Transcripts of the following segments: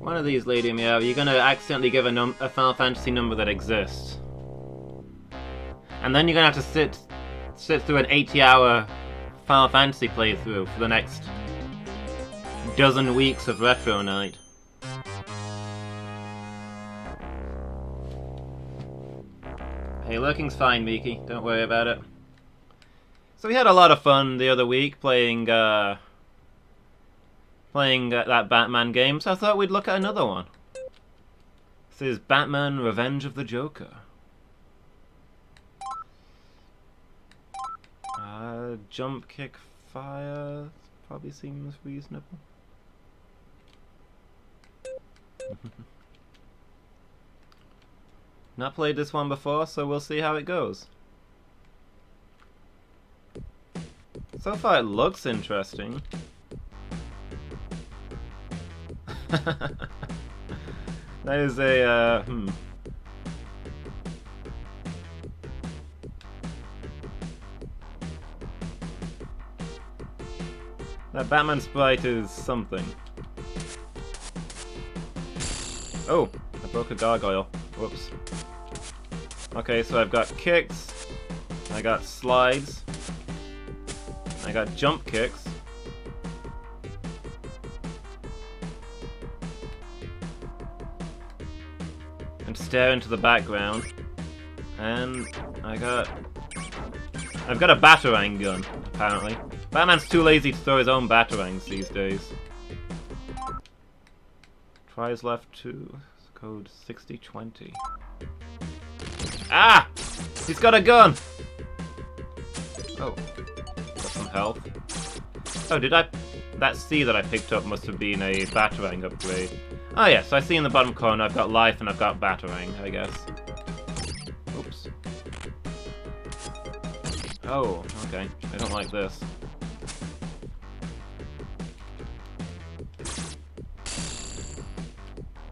One of these, Lady Meow, you're gonna accidentally give a Final Fantasy number that exists. And then you're gonna have to sit through an 80-hour Final Fantasy playthrough for the next dozen weeks of Retro Night. Hey, lurking's fine, Miki. Don't worry about it. So we had a lot of fun the other week playing that Batman game, so I thought we'd look at another one. This is Batman Revenge of the Joker. Jump, kick, fire probably seems reasonable. Not played this one before, so we'll see how it goes. So far it looks interesting. That is a, That Batman sprite is something. Oh, I broke a gargoyle. Whoops. Okay, so I've got kicks, I got slides, I got jump kicks, and stare into the background, and I've got a batarang gun, apparently. Batman's too lazy to throw his own batarangs these days. Tries left to code 6020. Ah! He's got a gun! Oh. Got some health. Oh, that C that I picked up must have been a batarang upgrade. Oh yeah, so I see in the bottom corner I've got life and I've got batarang, I guess. Oops. Oh, okay. I don't like this.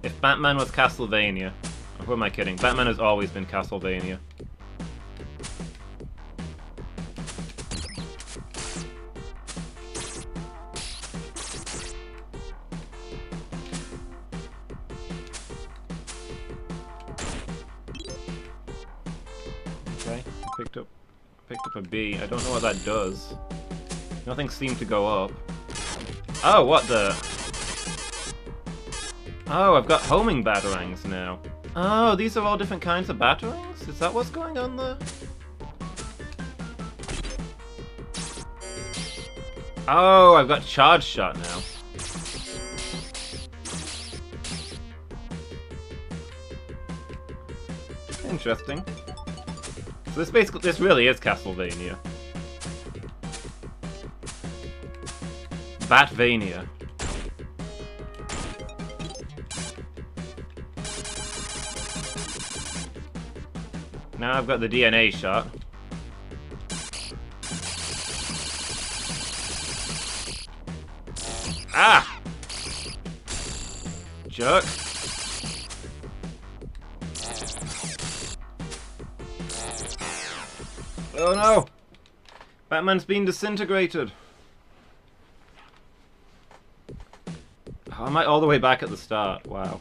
If Batman was Castlevania... Oh, who am I kidding? Batman has always been Castlevania. Okay, I picked up a B. I don't know what that does. Nothing seemed to go up. Oh, what the... Oh, I've got homing batarangs now. Oh, these are all different kinds of batarangs? Is that what's going on there? Oh, I've got charge shot now. Interesting. So this really is Castlevania. Batvania. Now I've got the DNA shot. Ah! Jerk. Oh no! Batman's been disintegrated. Oh, I'm all the way back at the start. Wow.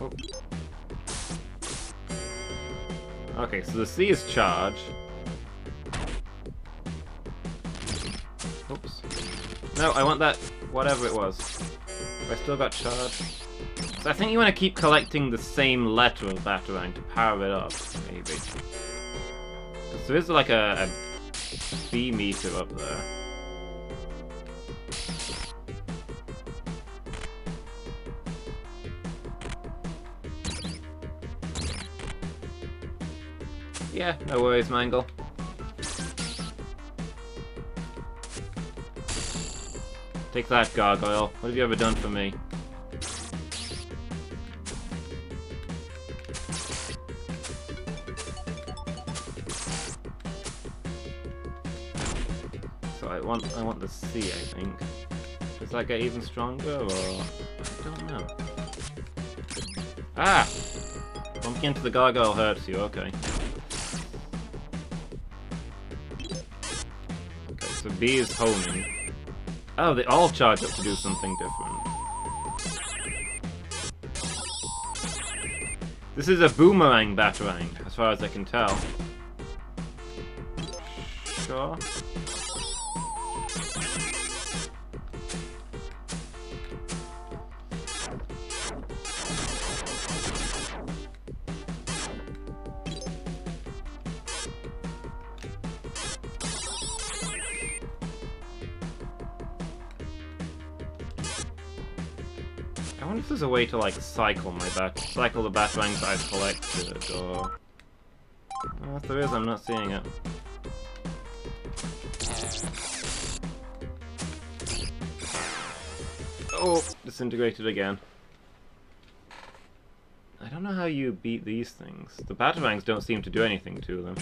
Oh. Okay, so the C is charge. Oops. No, I want that, whatever it was. Have I still got charge? So I think you want to keep collecting the same letter of Batarang to power it up, maybe. So there is like a B meter up there. Yeah, no worries, Mangle. Take that, Gargoyle. What have you ever done for me? So I want the C, I think. Does that get even stronger, or... I don't know. Ah! Bumping into the Gargoyle hurts you, okay. Okay, so B is homing. Oh, they all charge up to do something different. This is a boomerang batarang, as far as I can tell. Sure. I wonder if there's a way to like cycle the batarangs that I've collected, or well, if there is, I'm not seeing it. Oh, disintegrated again. I don't know how you beat these things. The batarangs don't seem to do anything to them.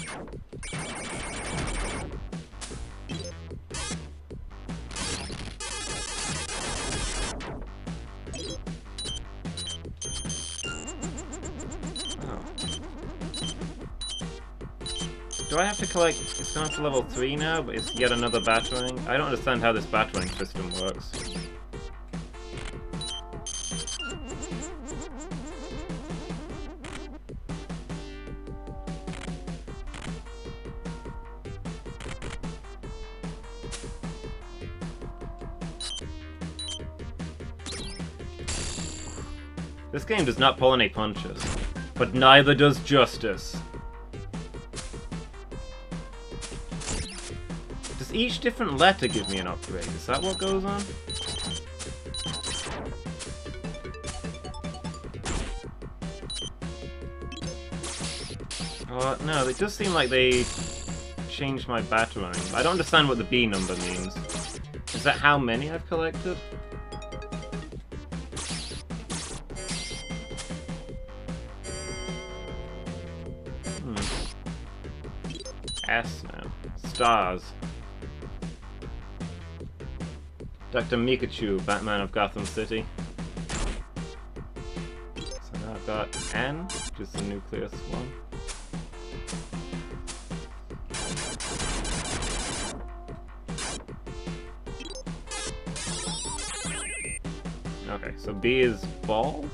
Do I have to collect... It's gone up to level 3 now, but it's yet another batarang? I don't understand how this batarang system works. This game does not pull any punches, but neither does Justice. Does each different letter give me an upgrade? Is that what goes on? No, it does seem like they changed my batarang. I don't understand what the B number means. Is that how many I've collected? S now. Stars. Dr. Mikachu, Batman of Gotham City. So now I've got N, which is the nucleus one. Okay, so B is ball?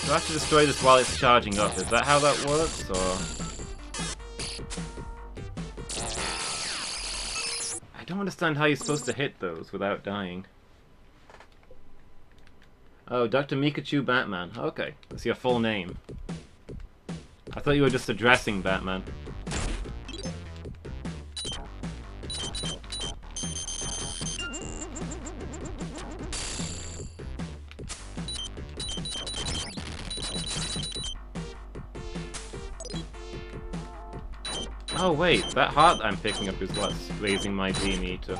Do I have to destroy this while it's charging up? Is that how that works, or...? I don't understand how you're supposed to hit those without dying. Oh, Dr. Mikachu Batman. Okay, that's your full name. I thought you were just addressing Batman. Oh wait, that heart I'm picking up is what's raising my B meter.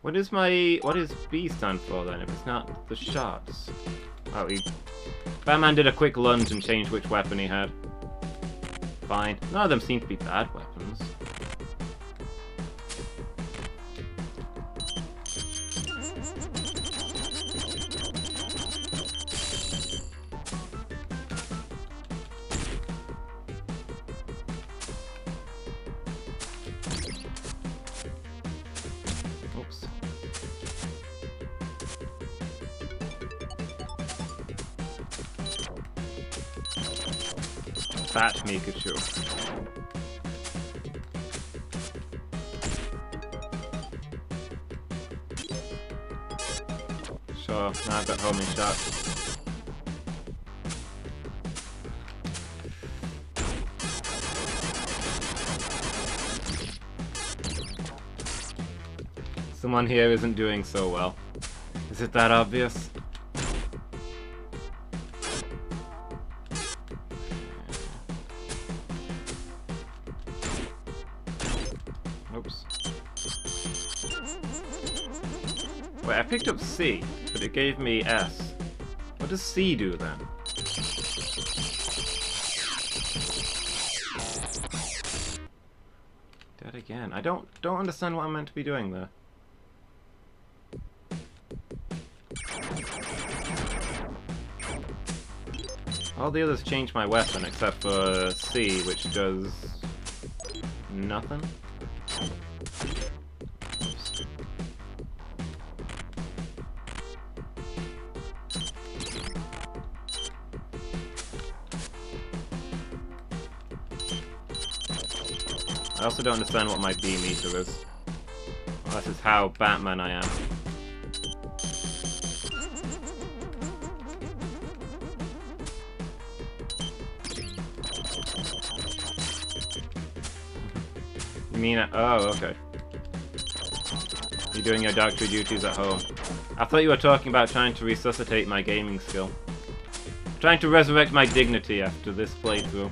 What does B stand for then, if it's not the shots? Oh, Batman did a quick lunge and changed which weapon he had. Fine. None of them seem to be bad weapons. Fat Mikachu. Sure, now I've got homing shot. Someone here isn't doing so well. Is it that obvious? Oops. Wait, I picked up C, but it gave me S. What does C do then? Dead again. I don't understand what I'm meant to be doing there. All the others change my weapon except for C, which does nothing. I also don't understand what my B meter is. Well, this is how Batman I am. You mean, oh, okay. You're doing your doctor duties at home. I thought you were talking about trying to resuscitate my gaming skill. Trying to resurrect my dignity after this playthrough.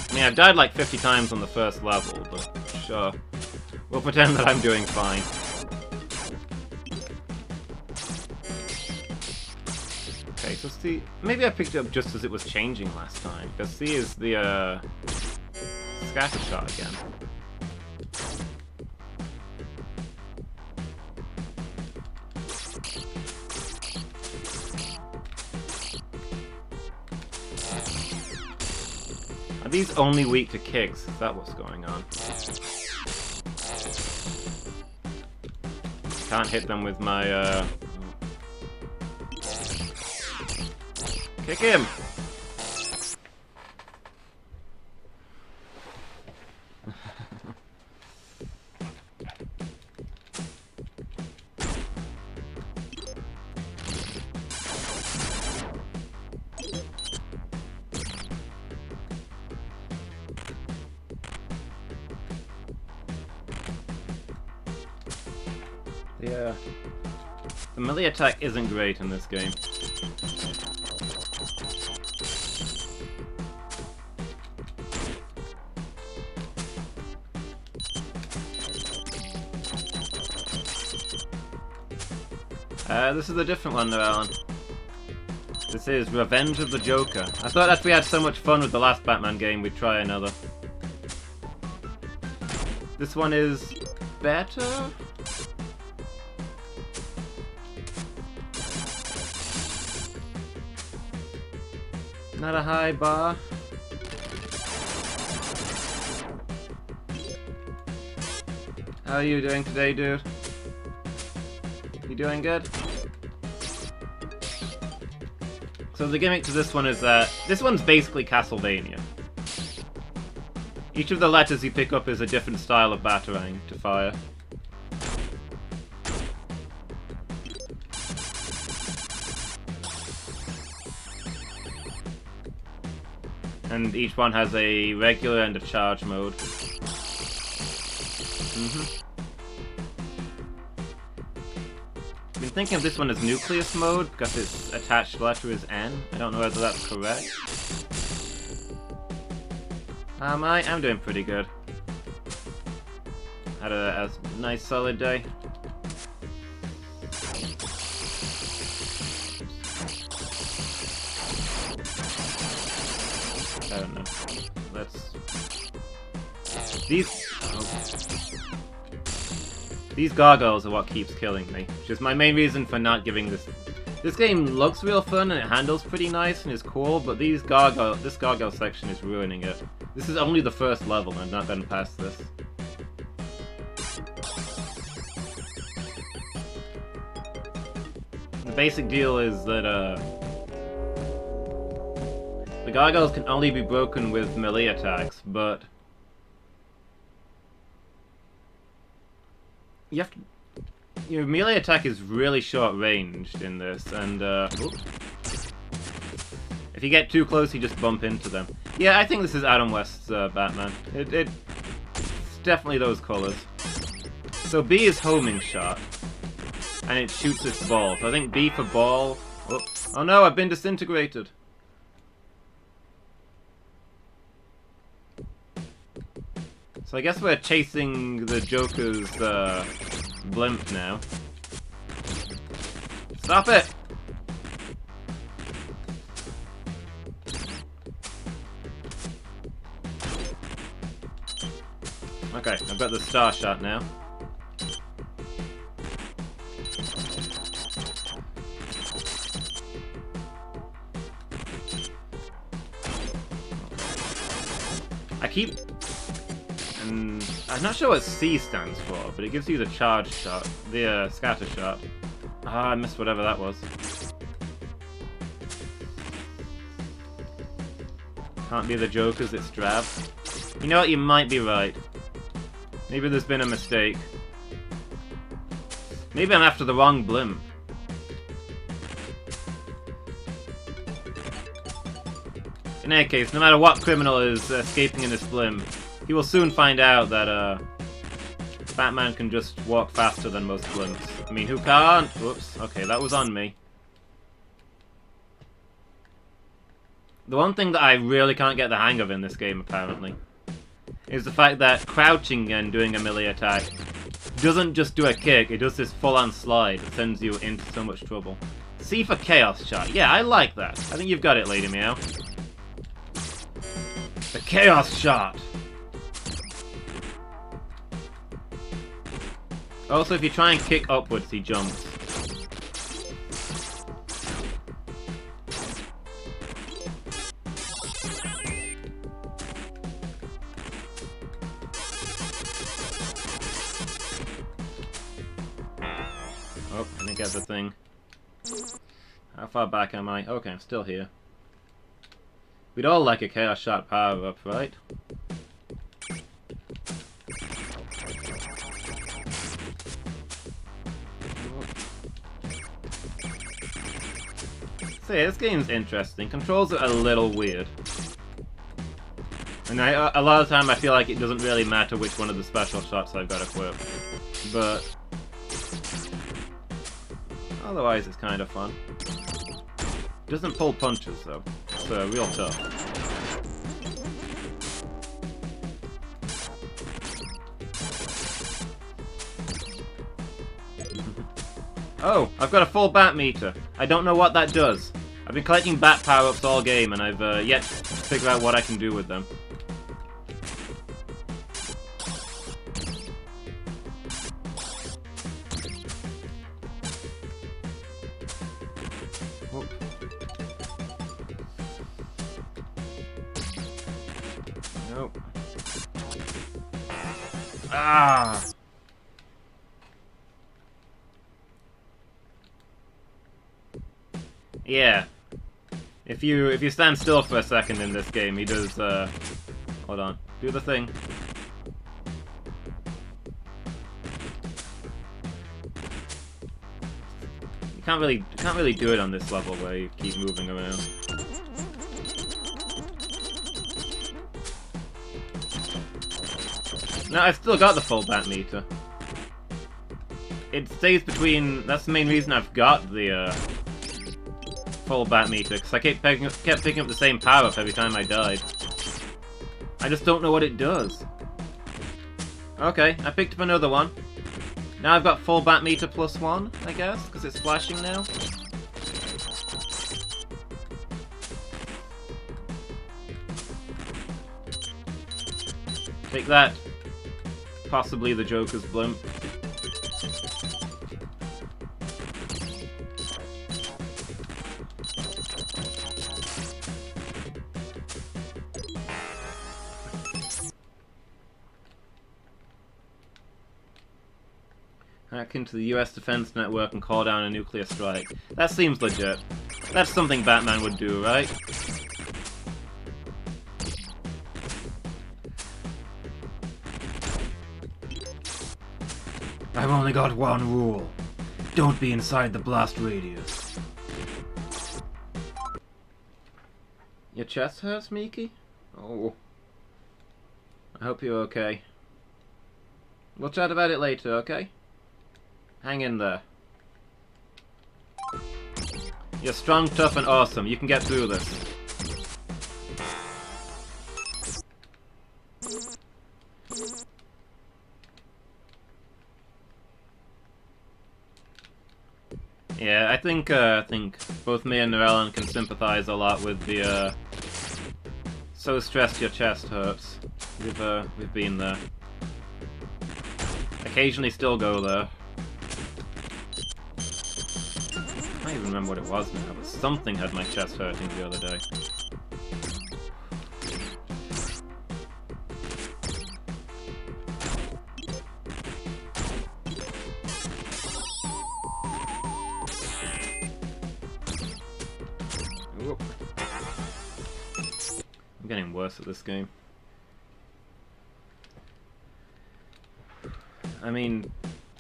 I mean, I've died like 50 times on the first level, but sure. We'll pretend that I'm doing fine. Okay, so C... Maybe I picked it up just as it was changing last time, because C is the, scatter shot again. Are these only weak to kicks? Is that what's going on? Can't hit them with my, Kick him! Yeah. The melee attack isn't great in this game. This is a different one though, Alan. This is Revenge of the Joker. I thought after we had so much fun with the last Batman game, we'd try another. This one is better? Not a high bar. How are you doing today, dude? You doing good? So the gimmick to this one is that this one's basically Castlevania. Each of the letters you pick up is a different style of batarang to fire. And each one has a regular and a charge mode. I've been thinking of this one as Nucleus mode because its attached letter is N. I don't know whether that's correct. I'm doing pretty good. Had a nice solid day. I don't know. Let's... These gargoyles are what keeps killing me, which is my main reason for not giving this... This game looks real fun and it handles pretty nice and is cool, but this gargoyle section is ruining it. This is only the first level and I've not gotten past this. The basic deal is that, the gargoyles can only be broken with melee attacks, but... You have to... Your melee attack is really short-ranged in this, and, if you get too close, you just bump into them. Yeah, I think this is Adam West's, Batman. It's definitely those colors. So B is homing shot, and it shoots this ball. So I think B for ball... Oh no, I've been disintegrated! So I guess we're chasing the Joker's, blimp now. Stop it! Okay, I've got the star shot now. I keep... And I'm not sure what C stands for, but it gives you the charge shot, the scatter shot. Ah, I missed whatever that was. Can't be the Jokers, it's drab. You know what, you might be right. Maybe there's been a mistake. Maybe I'm after the wrong blimp. In any case, no matter what criminal is escaping in this blimp, he will soon find out that Batman can just walk faster than most blimps. I mean, who can't? Whoops. Okay, that was on me. The one thing that I really can't get the hang of in this game, apparently, is the fact that crouching and doing a melee attack doesn't just do a kick, it does this full-on slide that sends you into so much trouble. C for Chaos Shot. Yeah, I like that. I think you've got it, Lady Meow. The Chaos Shot! Also, if you try and kick upwards, he jumps. Oh, I didn't get the thing. How far back am I? Okay, I'm still here. We'd all like a Chaos Shot power-up, right? So yeah, this game's interesting. Controls are a little weird. And a lot of the time I feel like it doesn't really matter which one of the special shots I've got equipped. But otherwise it's kind of fun. Doesn't pull punches though. It's real tough. Oh, I've got a full bat meter. I don't know what that does. I've been collecting bat power-ups all game, and I've yet to figure out what I can do with them. Whoop. Nope. Ah! Yeah. If you stand still for a second in this game, he does hold on. Do the thing. You can't really do it on this level where you keep moving around. No, I've still got the full bat meter. It stays between. That's the main reason I've got the full bat meter, because I kept picking up the same power up every time I died. I just don't know what it does. Okay, I picked up another one. Now I've got full bat meter +1, I guess, because it's flashing now. Take that. Possibly the Joker's blimp. Hack into the US Defense Network and call down a nuclear strike. That seems legit. That's something Batman would do, right? I've only got one rule. Don't be inside the blast radius. Your chest hurts, Miki? Oh. I hope you're okay. We'll chat about it later, okay? Hang in there. You're strong, tough, and awesome. You can get through this. Yeah, I think both me and Narellen can sympathize a lot with the so stressed your chest hurts. We've been there. occasionally still go there. I don't even remember what it was now, but something had my chest hurting the other day. Whoop. I'm getting worse at this game. I mean,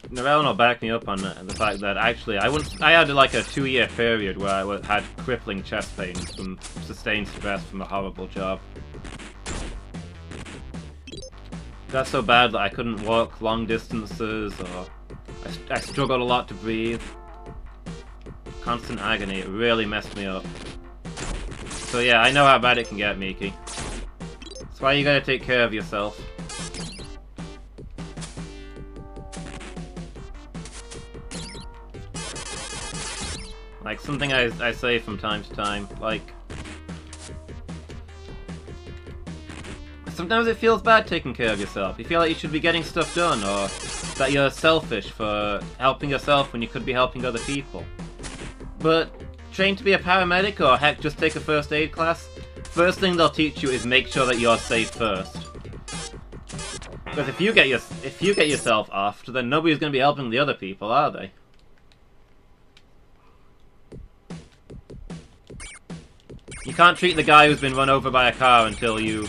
Narelle will back me up on the fact that actually I had like a 2-year period where I had crippling chest pains from sustained stress from a horrible job. Got so bad that I couldn't walk long distances, or I struggled a lot to breathe. Constant agony, it really messed me up. So yeah, I know how bad it can get, Miki. That's why you gotta take care of yourself. Like, something I say from time to time, like... Sometimes it feels bad taking care of yourself. You feel like you should be getting stuff done, or that you're selfish for helping yourself when you could be helping other people. But train to be a paramedic, or heck, just take a first aid class. First thing they'll teach you is make sure that you're safe first. Because if you get yourself offed, then nobody's going to be helping the other people, are they? You can't treat the guy who's been run over by a car until you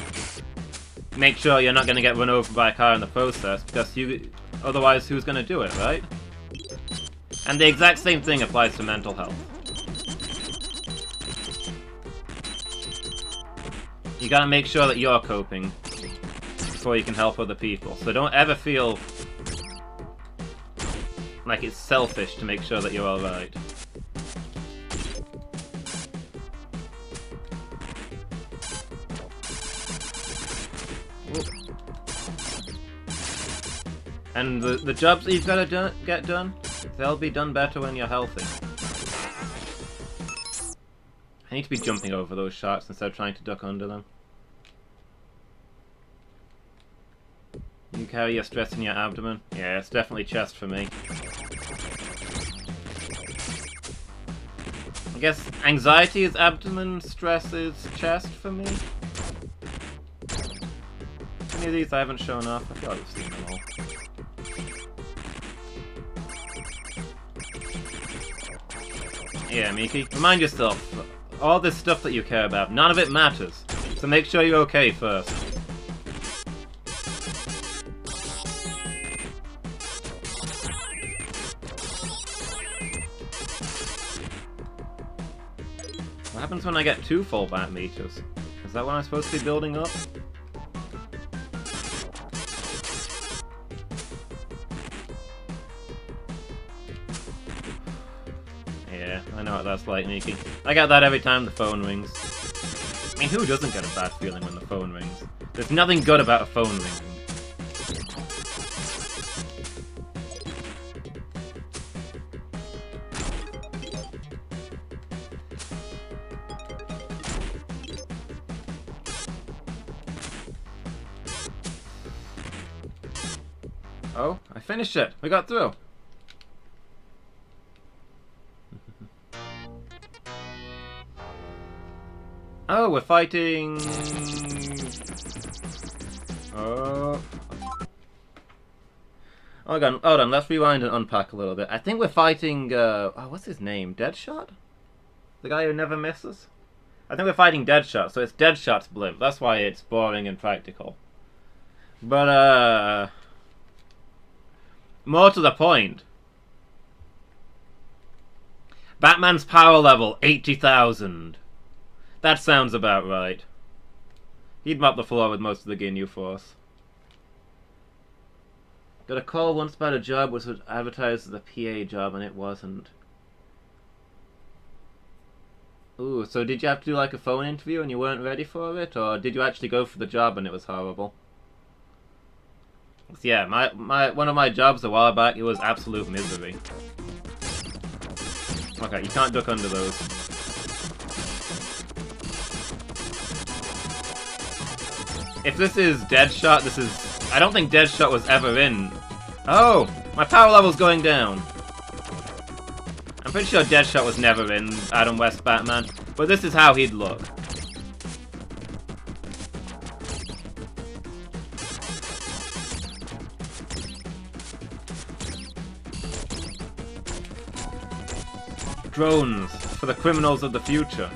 make sure you're not going to get run over by a car in the process, because otherwise who's going to do it, right? And the exact same thing applies to mental health. You gotta make sure that you're coping before you can help other people. So don't ever feel like it's selfish to make sure that you're alright. And the jobs that you've got to get done, they'll be done better when you're healthy. I need to be jumping over those sharks instead of trying to duck under them. You carry your stress in your abdomen? Yeah, it's definitely chest for me. I guess anxiety is abdomen, stress is chest for me. Any of these I haven't shown off? I feel like I've seen them all. Yeah, Miki, remind yourself, all this stuff that you care about, none of it matters. So make sure you're okay first. What happens when I get 2 full bat meters? Is that when I'm supposed to be building up? Yeah, I know what that's like, Miki. I get that every time the phone rings. I mean, who doesn't get a bad feeling when the phone rings? There's nothing good about a phone ringing. Oh, I finished it! We got through! Oh, we're fighting... Oh... Hold on, let's rewind and unpack a little bit. I think we're fighting, oh, what's his name? Deadshot? The guy who never misses? I think we're fighting Deadshot, so it's Deadshot's blimp. That's why it's boring and practical. But, more to the point. Batman's power level, 80,000. That sounds about right. He'd mop the floor with most of the Ginyu Force. Got a call once about a job which was advertised as a PA job and it wasn't. Ooh, so did you have to do like a phone interview and you weren't ready for it? Or did you actually go for the job and it was horrible? Yeah, one of my jobs a while back, it was absolute misery. Okay, you can't duck under those. If this is Deadshot, this is... I don't think Deadshot was ever in Oh! My power level's going down. I'm pretty sure Deadshot was never in Adam West Batman, but this is how he'd look. Drones for the criminals of the future.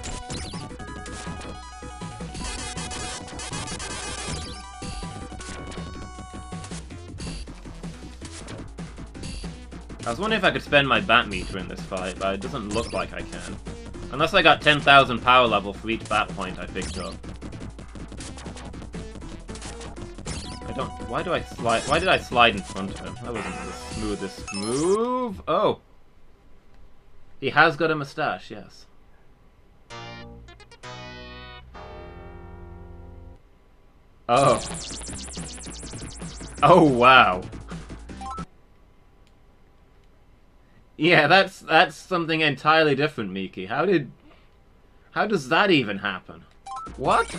I was wondering if I could spend my bat meter in this fight, but it doesn't look like I can. Unless I got 10,000 power level for each bat point I picked up. I don't... Why do I slide... Why did I slide in front of him? That wasn't the smoothest move. Oh! He has got a mustache, yes. Oh. Oh, wow. Yeah, that's something entirely different, Miki. How does that even happen? What?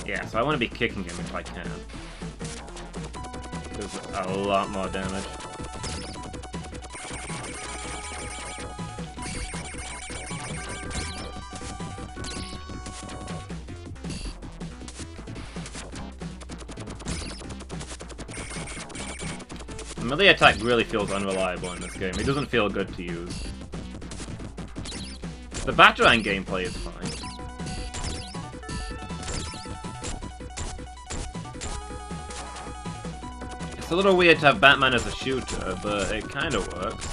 Yeah, so I want to be kicking him if I can. Does a lot more damage. The melee attack really feels unreliable in this game. It doesn't feel good to use. The Batarang gameplay is fine. It's a little weird to have Batman as a shooter, but it kind of works.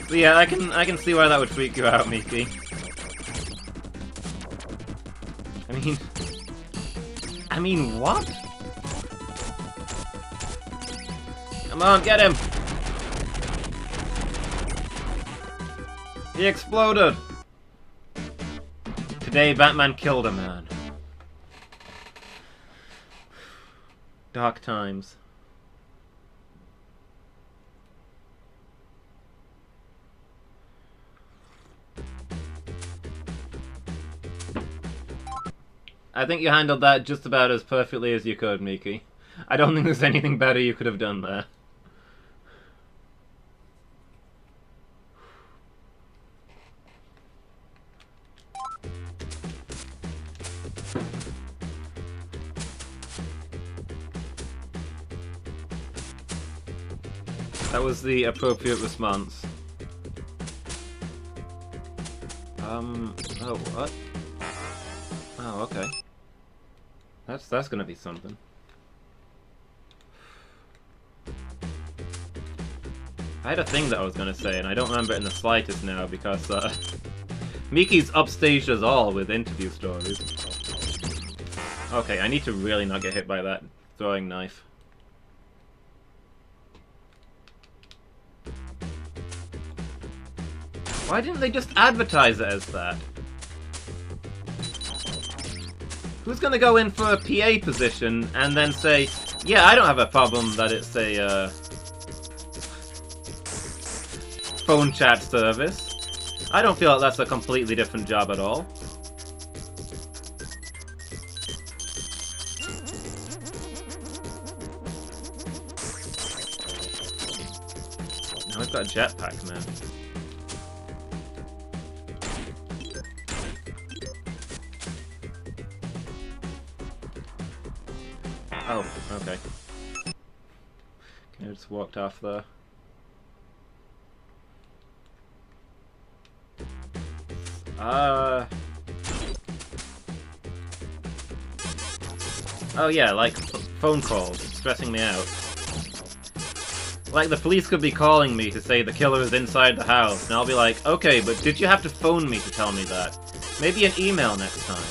But yeah, I can see why that would freak you out, Miki. I mean, what? Come on, get him! He exploded! Today, Batman killed a man. Dark times. I think you handled that just about as perfectly as you could, Miki. I don't think there's anything better you could have done there. That was the appropriate response. Oh, what? Oh, okay. That's gonna be something. I had a thing that I was gonna say, and I don't remember it in the slightest now, because, Miki's upstaged us all with interview stories. Okay, I need to really not get hit by that throwing knife. Why didn't they just advertise it as that? Who's gonna go in for a PA position and then say, yeah, I don't have a problem that it's a, phone chat service. I don't feel like that's a completely different job at all. Now I've got a jetpack, man. Oh, okay. I just walked off there. Oh yeah, like phone calls, stressing me out. Like the police could be calling me to say the killer is inside the house, and I'll be like, okay, but did you have to phone me to tell me that? Maybe an email next time.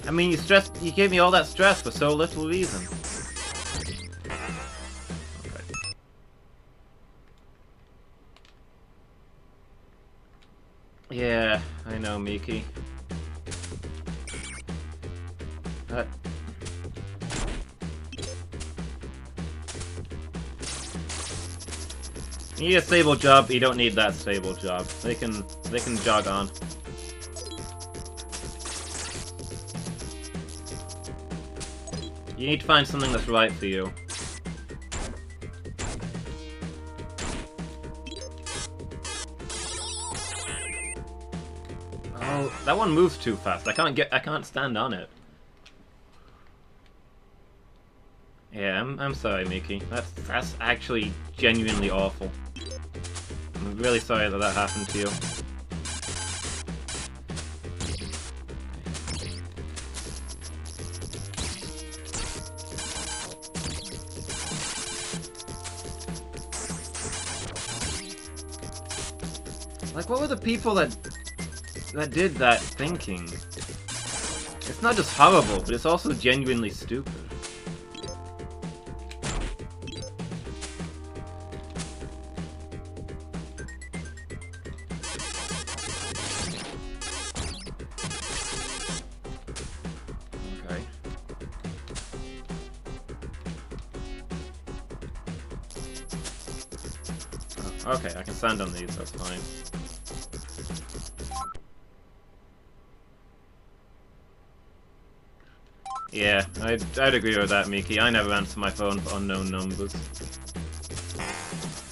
I mean, you gave me all that stress for so little reason. Yeah, I know, Miki. You need a stable job, you don't need that stable job. They can jog on. You need to find something that's right for you. Oh, that one moves too fast. I can't stand on it. Yeah, I'm sorry, Miki. That's actually genuinely awful. I'm really sorry that happened to you. Like, what were the people that did that thinking? It's not just horrible, but it's also genuinely stupid. Okay. Oh, okay, I can stand on these, that's fine. Yeah, I'd agree with that, Miki. I never answer my phone for unknown numbers.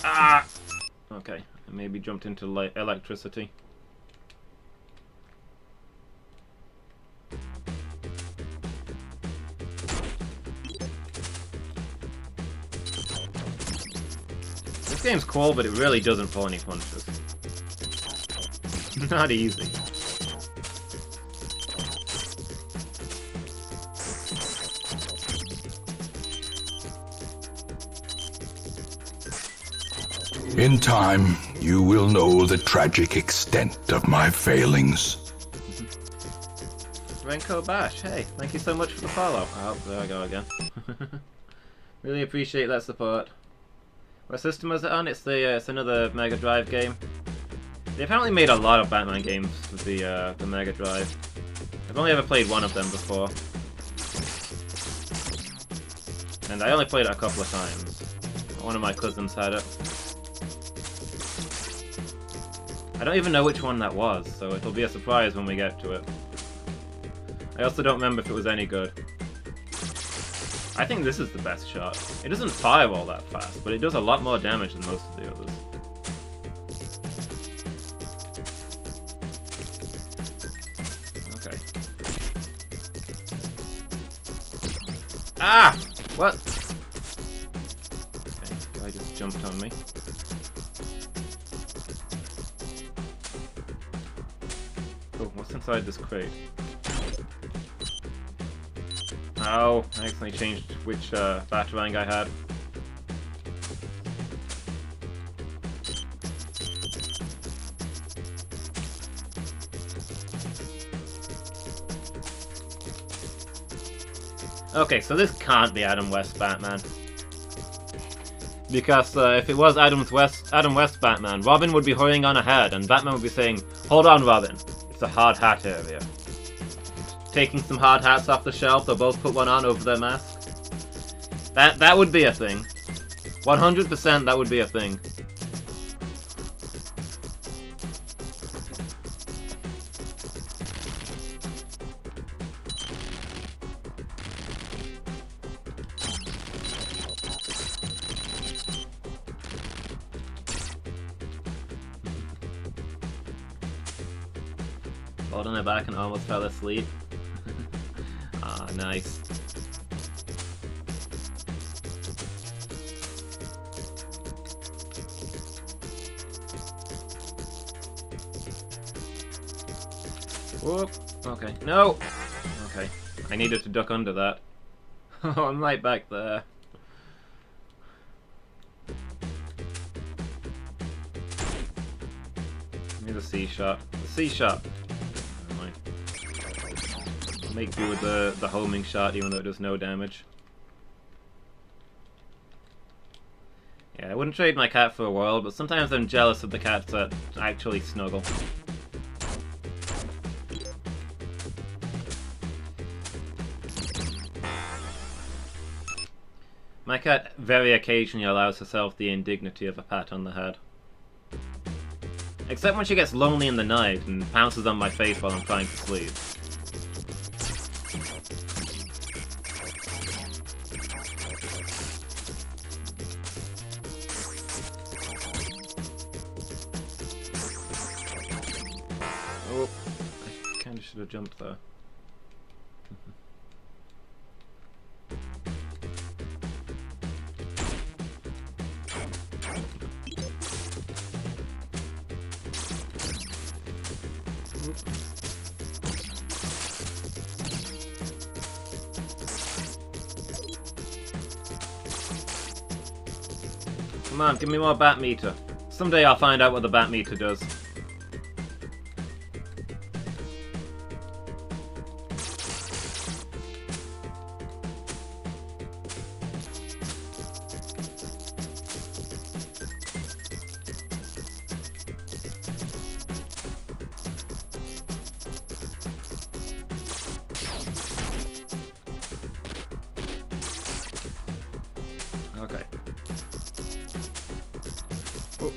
Ah! Okay, I maybe jumped into electricity. This game's cool, but it really doesn't pull any punches. Not easy. In time, you will know the tragic extent of my failings. Renko Bash, hey, thank you so much for the follow. Oh, there I go again. Really appreciate that support. What system was it on? It's another Mega Drive game. They apparently made a lot of Batman games for the Mega Drive. I've only ever played one of them before. And I only played it a couple of times. One of my cousins had it. I don't even know which one that was, so it'll be a surprise when we get to it. I also don't remember if it was any good. I think this is the best shot. It doesn't fire all that fast, but it does a lot more damage than most of the others. Okay. Ah! What? Okay, guy just jumped on me. Oh, what's inside this crate? Oh, I accidentally changed which Batarang I had. Okay, so this can't be Adam West Batman. Because if it was Adam West Batman, Robin would be hurrying on ahead, and Batman would be saying, "Hold on, Robin. It's a hard hat area." Taking some hard hats off the shelf, they'll both put one on over their mask. That would be a thing. 100% that would be a thing. Holding it back and almost fell asleep. Ah, nice. Whoop. Okay. No! Okay. I needed to duck under that. Oh, I'm right back there. Give me the C shot. The C shot! Make do with the homing shot even though it does no damage. Yeah, I wouldn't trade my cat for a world, but sometimes I'm jealous of the cats that actually snuggle. My cat very occasionally allows herself the indignity of a pat on the head. Except when she gets lonely in the night and pounces on my face while I'm trying to sleep. Oh, I kinda should have jumped there. Come on, give me more bat meter. Someday I'll find out what the bat meter does. Okay. Oh.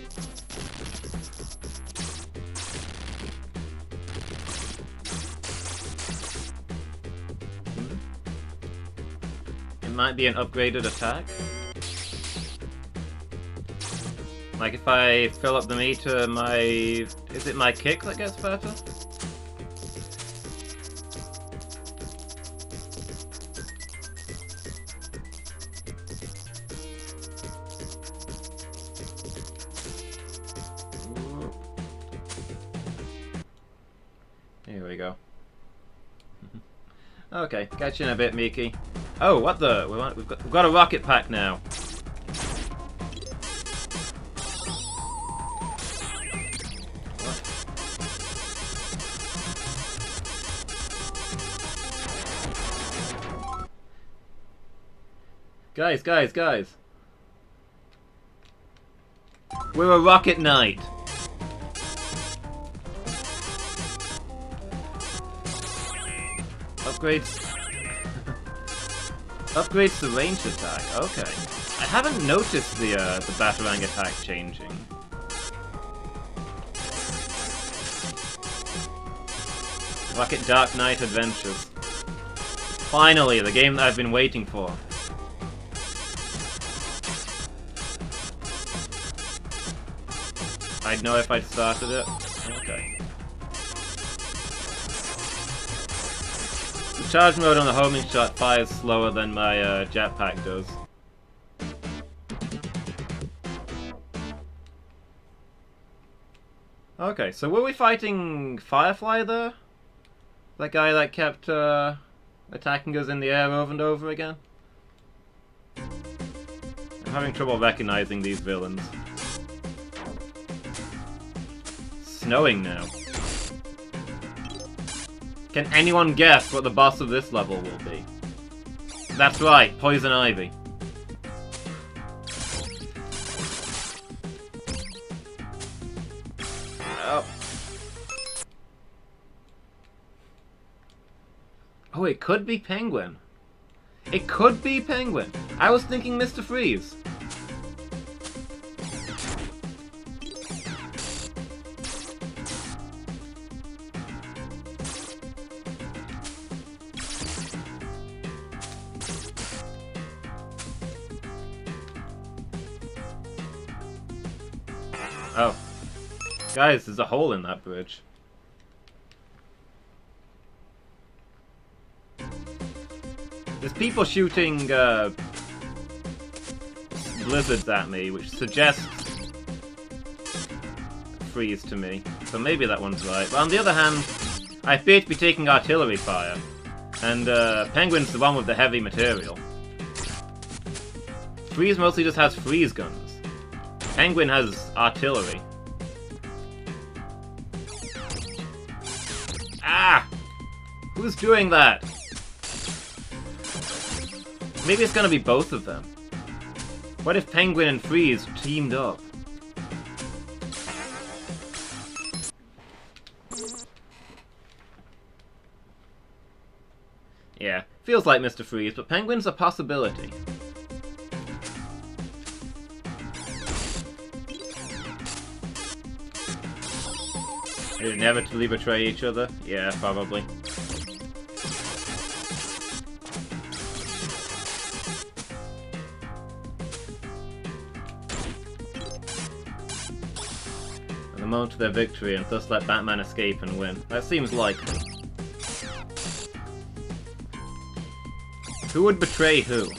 It might be an upgraded attack. Like if I fill up the meter, is it my kick that gets better? Here we go. Okay, catch you in a bit, Miki. Oh, what the? We've got a rocket pack now. What? Guys! We're a rocket knight. Upgrades the range attack. Okay. I haven't noticed the Batarang attack changing. Rocket Dark Knight Adventures. Finally, the game that I've been waiting for. I'd know if I'd started it. Okay. The charge mode on the homing shot fires slower than my jetpack does. Okay, so were we fighting Firefly there? That guy that kept attacking us in the air over and over again? I'm having trouble recognizing these villains. Snowing now. Can anyone guess what the boss of this level will be? That's right, Poison Ivy. Oh, it could be Penguin. It could be Penguin. I was thinking Mr. Freeze. Oh. Guys, there's a hole in that bridge. There's people shooting blizzards at me, which suggests freeze to me. So maybe that one's right. But on the other hand, I appear to be taking artillery fire. And Penguin's the one with the heavy material. Freeze mostly just has freeze guns. Penguin has artillery. Ah! Who's doing that? Maybe it's gonna be both of them. What if Penguin and Freeze teamed up? Yeah, feels like Mr. Freeze, but Penguin's a possibility. They inevitably betray each other? Yeah, probably. At the moment of their victory, and thus let Batman escape and win. That seems likely. Who would betray who?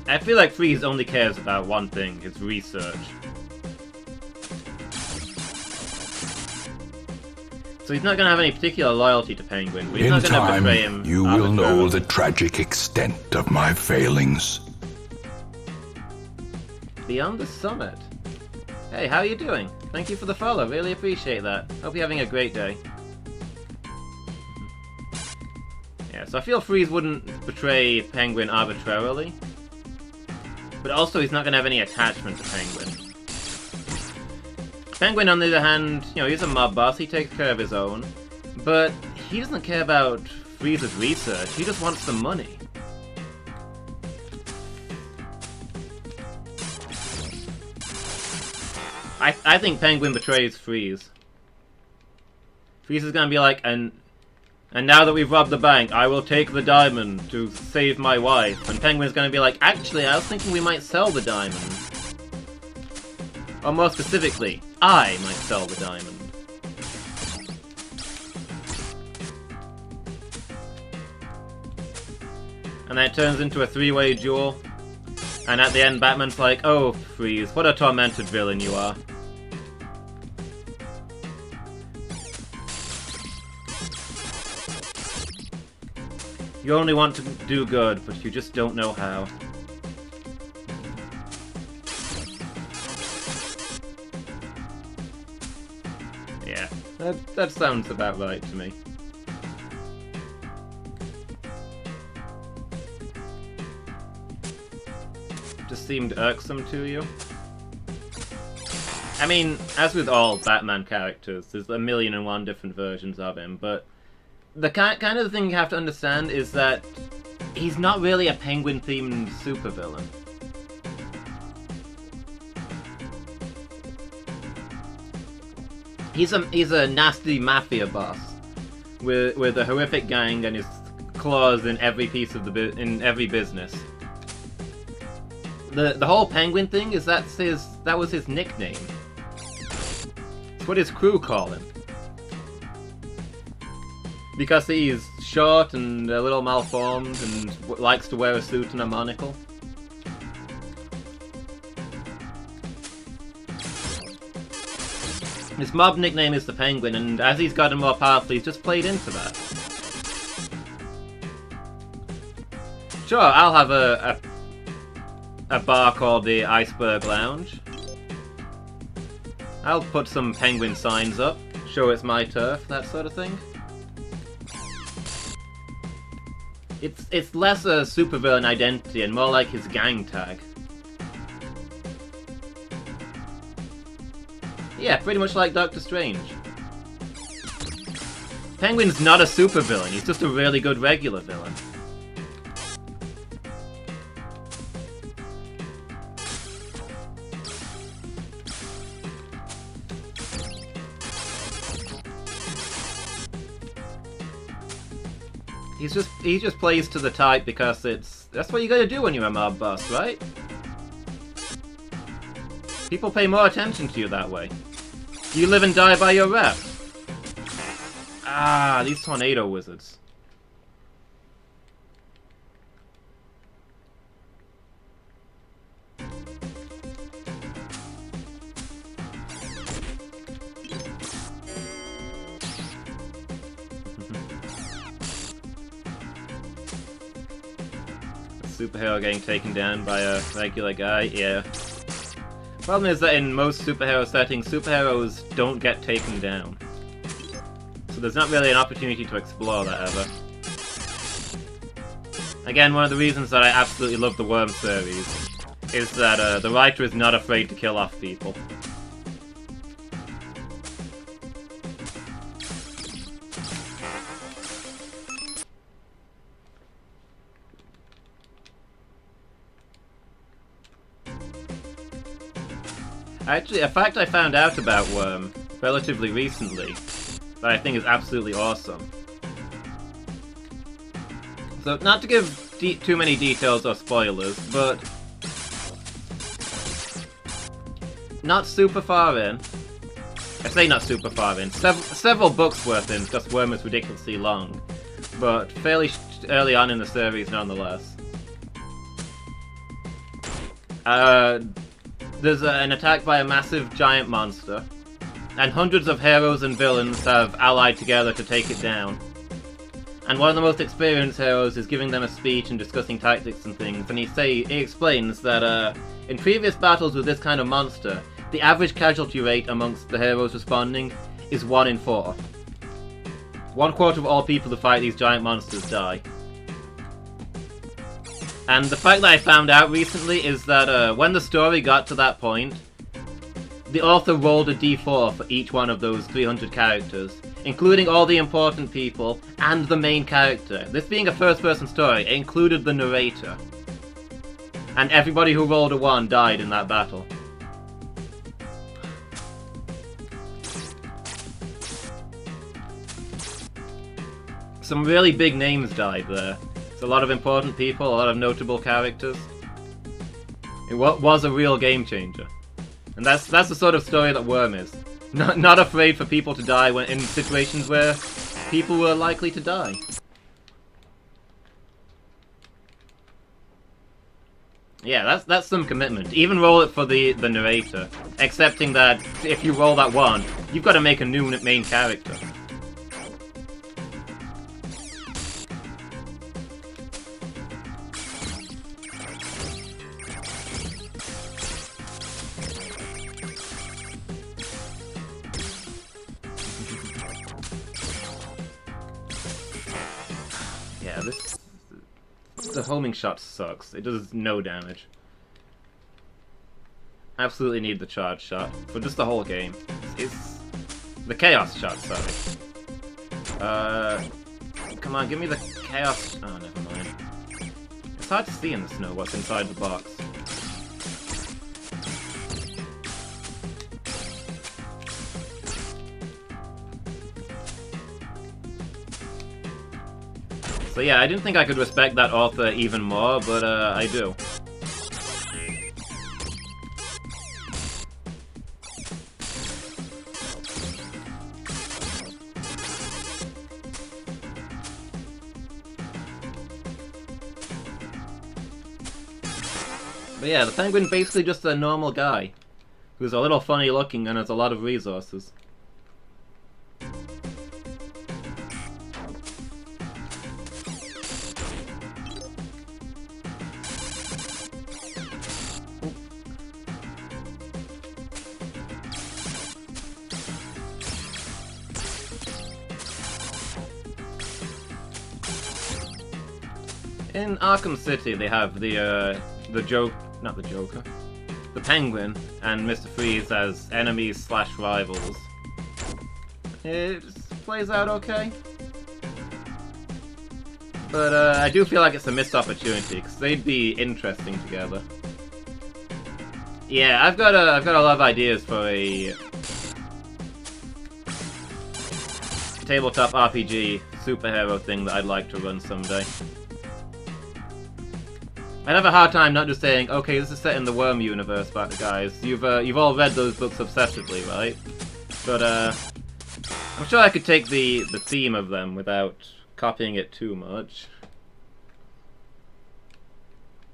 I feel like Freeze only cares about one thing, his research. So he's not going to have any particular loyalty to Penguin, but he's not going to betray him. You will know the tragic extent of my failings. Beyond the Summit. Hey, how are you doing? Thank you for the follow, really appreciate that. Hope you're having a great day. Yeah, so I feel Freeze wouldn't betray Penguin arbitrarily. But also he's not going to have any attachment to Penguin. Penguin, on the other hand, you know, he's a mob boss, he takes care of his own. But he doesn't care about Freeze's research, he just wants the money. I think Penguin betrays Freeze. Freeze is going to be like, and now that we've robbed the bank, I will take the diamond to save my wife. And Penguin's going to be like, actually, I was thinking we might sell the diamond. Or more specifically, I might sell the diamond. And then it turns into a three-way duel. And at the end, Batman's like, oh, Freeze, what a tormented villain you are. You only want to do good, but you just don't know how. Yeah, that sounds about right to me. Just seemed irksome to you? I mean, as with all Batman characters, there's a million and one different versions of him, but the kind of thing you have to understand is that he's not really a Penguin-themed supervillain. He's a nasty mafia boss with a horrific gang and his claws in every piece of in every business. The whole Penguin thing is that was his nickname. It's what his crew call him. Because he's short and a little malformed and likes to wear a suit and a monocle. His mob nickname is the Penguin, and as he's gotten more powerful, he's just played into that. Sure, I'll have a bar called the Iceberg Lounge. I'll put some Penguin signs up, show it's my turf, that sort of thing. It's less a supervillain identity and more like his gang tag. Yeah, pretty much like Doctor Strange. Penguin's not a supervillain, he's just a really good regular villain. He just plays to the type because that's what you gotta do when you're a mob boss, right? People pay more attention to you that way. You live and die by your rep. Ah, these tornado wizards. Superhero getting taken down by a regular guy, yeah. Problem is that in most superhero settings, superheroes don't get taken down. So there's not really an opportunity to explore that ever. Again, one of the reasons that I absolutely love the Worm series is that the writer is not afraid to kill off people. Actually, a fact I found out about Worm relatively recently that I think is absolutely awesome. So, not to give too many details or spoilers, but not super far in. I say not super far in. Several books worth in, because Worm is ridiculously long. But fairly early on in the series, nonetheless. There's an attack by a massive giant monster. And hundreds of heroes and villains have allied together to take it down. And one of the most experienced heroes is giving them a speech and discussing tactics and things. And he explains that in previous battles with this kind of monster, the average casualty rate amongst the heroes responding is 1 in 4. 1/4 of all people who fight these giant monsters die. And the fact that I found out recently is that when the story got to that point, the author rolled a d4 for each one of those 300 characters, including all the important people and the main character. This being a first-person story, it included the narrator. And everybody who rolled a 1 died in that battle. Some really big names died there. It's a lot of important people, a lot of notable characters. It was a real game changer. And that's the sort of story that Worm is. Not afraid for people to die when in situations where people were likely to die. Yeah, that's some commitment. Even roll it for the narrator, accepting that if you roll that 1, you've got to make a new main character. Yeah, the homing shot sucks. It does no damage. Absolutely need the charge shot for just the whole game. It's the chaos shot, sorry. Come on, give me the chaos. Oh, never mind. It's hard to see in the snow what's inside the box. So yeah, I didn't think I could respect that author even more, but I do. But yeah, the Penguin basically just a normal guy, who's a little funny looking and has a lot of resources. In Arkham City, they have the Penguin and Mr. Freeze as enemies / rivals. It plays out okay. But I do feel like it's a missed opportunity, because they'd be interesting together. Yeah, I've got a lot of ideas for a tabletop RPG superhero thing that I'd like to run someday. I'd have a hard time not just saying, okay, this is set in the Worm universe, but guys, you've all read those books obsessively, right? But I'm sure I could take the theme of them without copying it too much.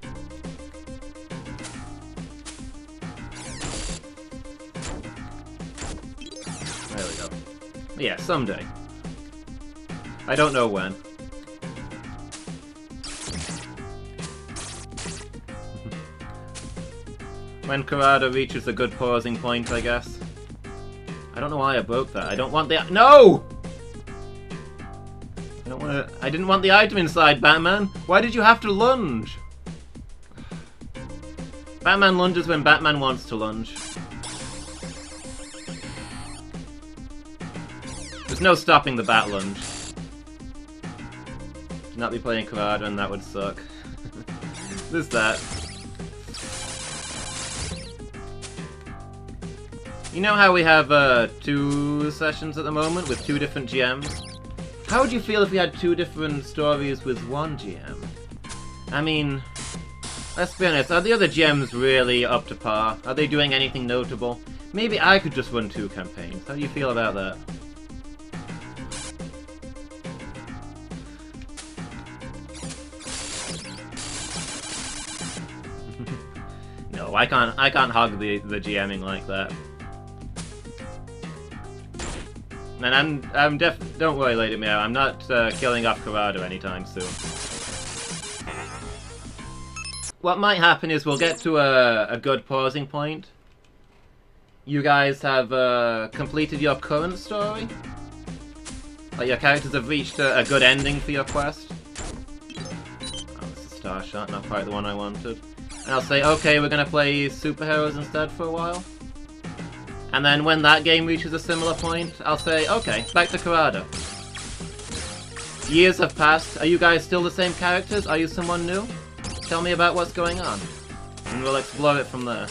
There we go. Yeah, someday. I don't know when. When Kurada reaches a good pausing point, I guess. I don't know why I broke that. I don't want the... No! I didn't want the item inside, Batman. Why did you have to lunge? Batman lunges when Batman wants to lunge. There's no stopping the bat lunge. Not be playing Kurada and that would suck. There's that. You know how we have 2 sessions at the moment with 2 different GMs? How would you feel if we had 2 different stories with 1 GM? I mean, let's be honest, are the other GMs really up to par? Are they doing anything notable? Maybe I could just run 2 campaigns. How do you feel about that? No, I can't hog the GMing like that. And don't worry, Lady Mia, I'm not killing off Corrado anytime soon. What might happen is we'll get to a good pausing point. You guys have completed your current story. Like your characters have reached a good ending for your quest. Oh, it's a star shot, not quite the one I wanted. And I'll say, okay, we're gonna play superheroes instead for a while. And then when that game reaches a similar point, I'll say, okay, back to Corrado. Years have passed. Are you guys still the same characters? Are you someone new? Tell me about what's going on. And we'll explore it from there.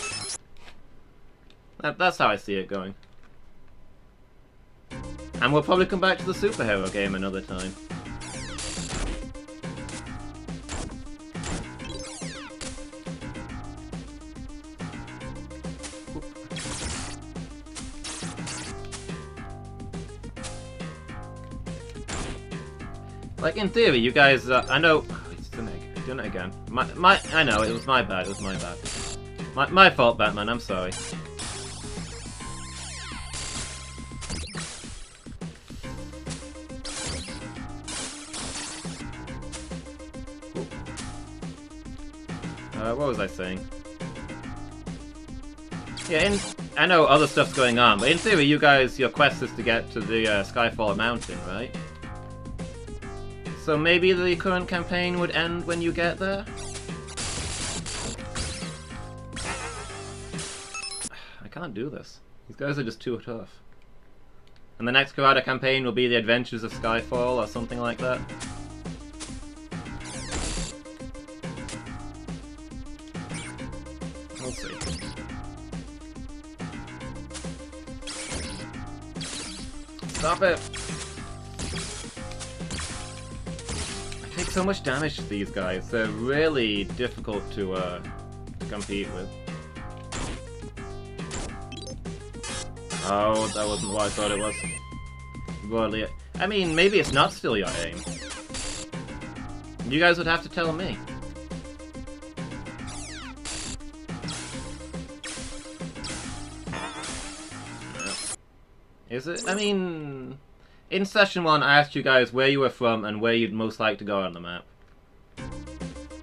That's how I see it going. And we'll probably come back to the superhero game another time. Like, in theory, you guys, I know... Oh, it's an egg. I've done it again. I know, it was my bad, it was my bad. My fault, Batman, I'm sorry. What was I saying? Yeah, I know other stuff's going on, but in theory, you guys, your quest is to get to the Skyfall Mountain, right? So maybe the current campaign would end when you get there? I can't do this. These guys are just too tough. And the next Corrado campaign will be the Adventures of Skyfall or something like that. We'll see. Stop it! I take so much damage to these guys. They're really difficult to compete with. Oh, that wasn't what I thought it was. Broadly, I mean, maybe it's not still your aim. You guys would have to tell me. Is it? I mean, in session 1 I asked you guys where you were from and where you'd most like to go on the map.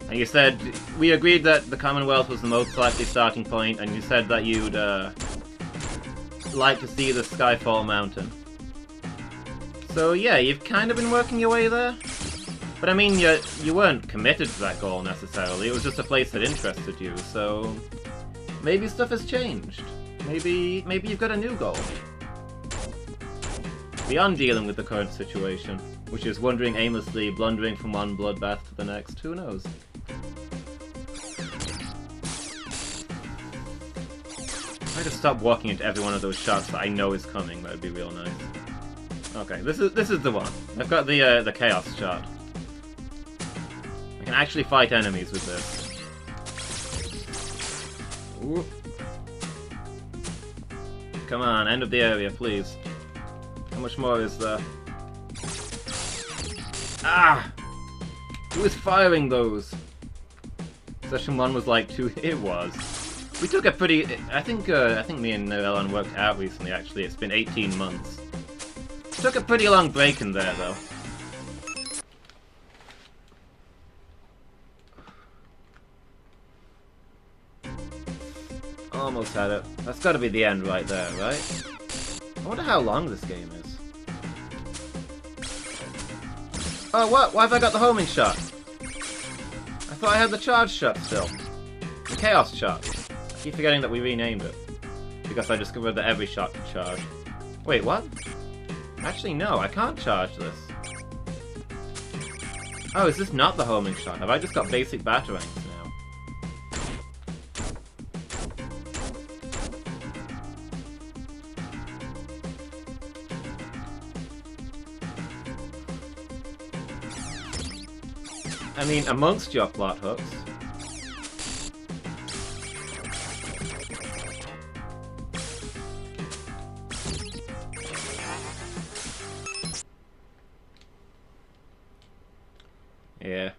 And you said, we agreed that the Commonwealth was the most likely starting point, and you said that you'd like to see the Skyfall Mountain. So yeah, you've kind of been working your way there. But I mean, you weren't committed to that goal necessarily, it was just a place that interested you, so... maybe stuff has changed. Maybe you've got a new goal. Beyond dealing with the current situation, which is wandering aimlessly, blundering from one bloodbath to the next, who knows? If I could stop walking into every one of those shots that I know is coming, that would be real nice. Okay, this is the one. I've got the chaos shot. I can actually fight enemies with this. Ooh. Come on, end of the area, please. How much more is there? Ah! Who is firing those? Session 1 was like 2... It was. We took a pretty... I think me and Ellen worked out recently, actually. It's been 18 months. Took a pretty long break in there, though. Almost had it. That's gotta be the end right there, right? I wonder how long this game is. Oh, what? Why have I got the homing shot? I thought I had the charge shot still. The chaos shot. I keep forgetting that we renamed it. Because I discovered that every shot can charge. Wait, what? Actually, no, I can't charge this. Oh, is this not the homing shot? Have I just got basic batarangs now? I mean, amongst your plot hooks. Yeah.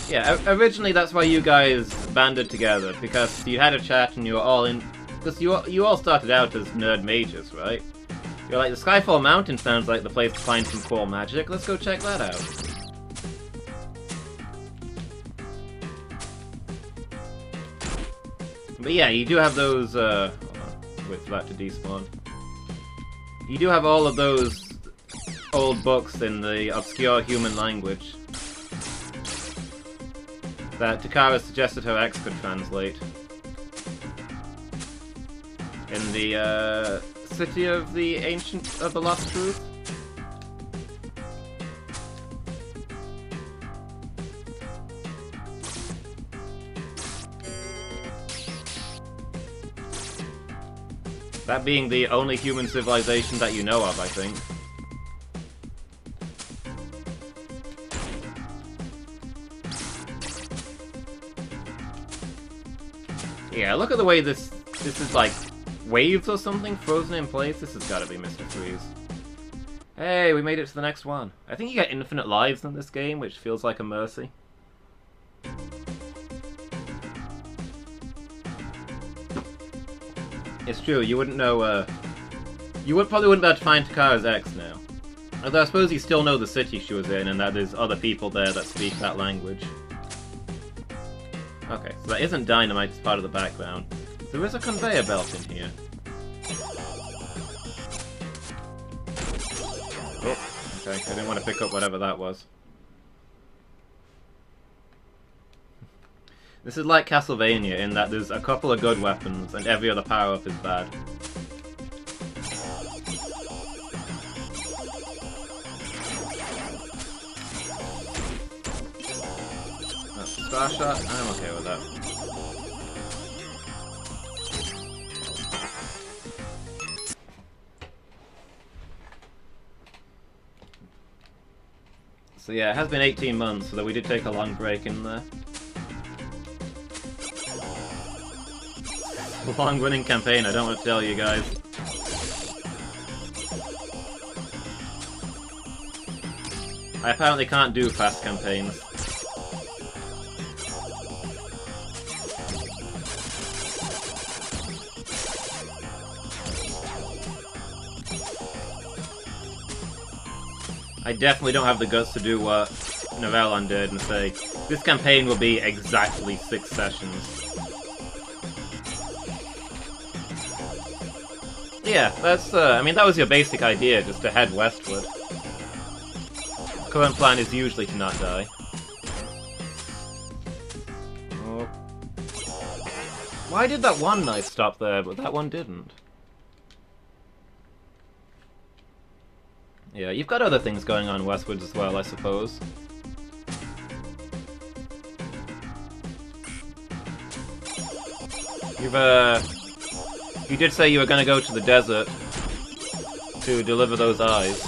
Yeah, originally that's why you guys banded together, because you had a chat and you were all in... Because you all started out as nerd mages, right? You're like, the Skyfall Mountain sounds like the place to find some cool magic, let's go check that out. But yeah, you do have those, hold on, wait for that to despawn. You do have all of those old books in the obscure human language that Takara suggested her ex could translate. In the, City of the Ancient... of the Lost Truth? That being the only human civilization that you know of, I think. Yeah, look at the way this is like waves or something frozen in place. This has got to be Mr. Freeze. Hey, we made it to the next one. I think you get infinite lives in this game, which feels like a mercy. It's true, you wouldn't know, probably wouldn't be able to find Takara's ex now. Although I suppose you still know the city she was in, and that there's other people there that speak that language. Okay, so that isn't dynamite, it's part of the background. There is a conveyor belt in here. Oh, okay, I didn't want to pick up whatever that was. This is like Castlevania in that there's a couple of good weapons and every other power-up is bad. That's a star shot, I'm okay with that. So yeah, it has been 18 months, so that we did take a long break in there. Long winning campaign, I don't want to tell you guys. I apparently can't do fast campaigns. I definitely don't have the guts to do what Novellon did and say, this campaign will be exactly 6 sessions. Yeah, that's, I mean, that was your basic idea, just to head westward. Current plan is usually to not die. Oh. Why did that one knife stop there, but that one didn't? Yeah, you've got other things going on westwards as well, I suppose. You did say you were going to go to the desert to deliver those eyes.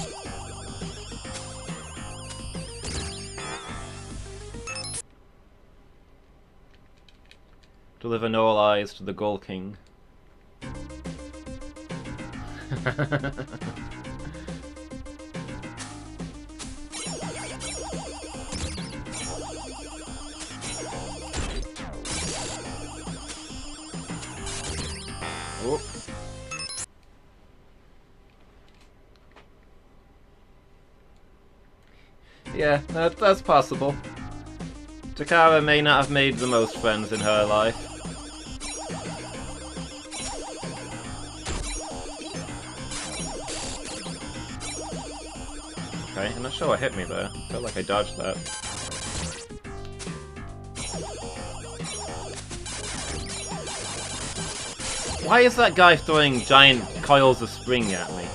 Deliver no eyes to the Ghoul King. Oh. Yeah, that's possible. Takara may not have made the most friends in her life. Okay, I'm not sure what hit me there. I felt like I dodged that. Why is that guy throwing giant coils of spring at me?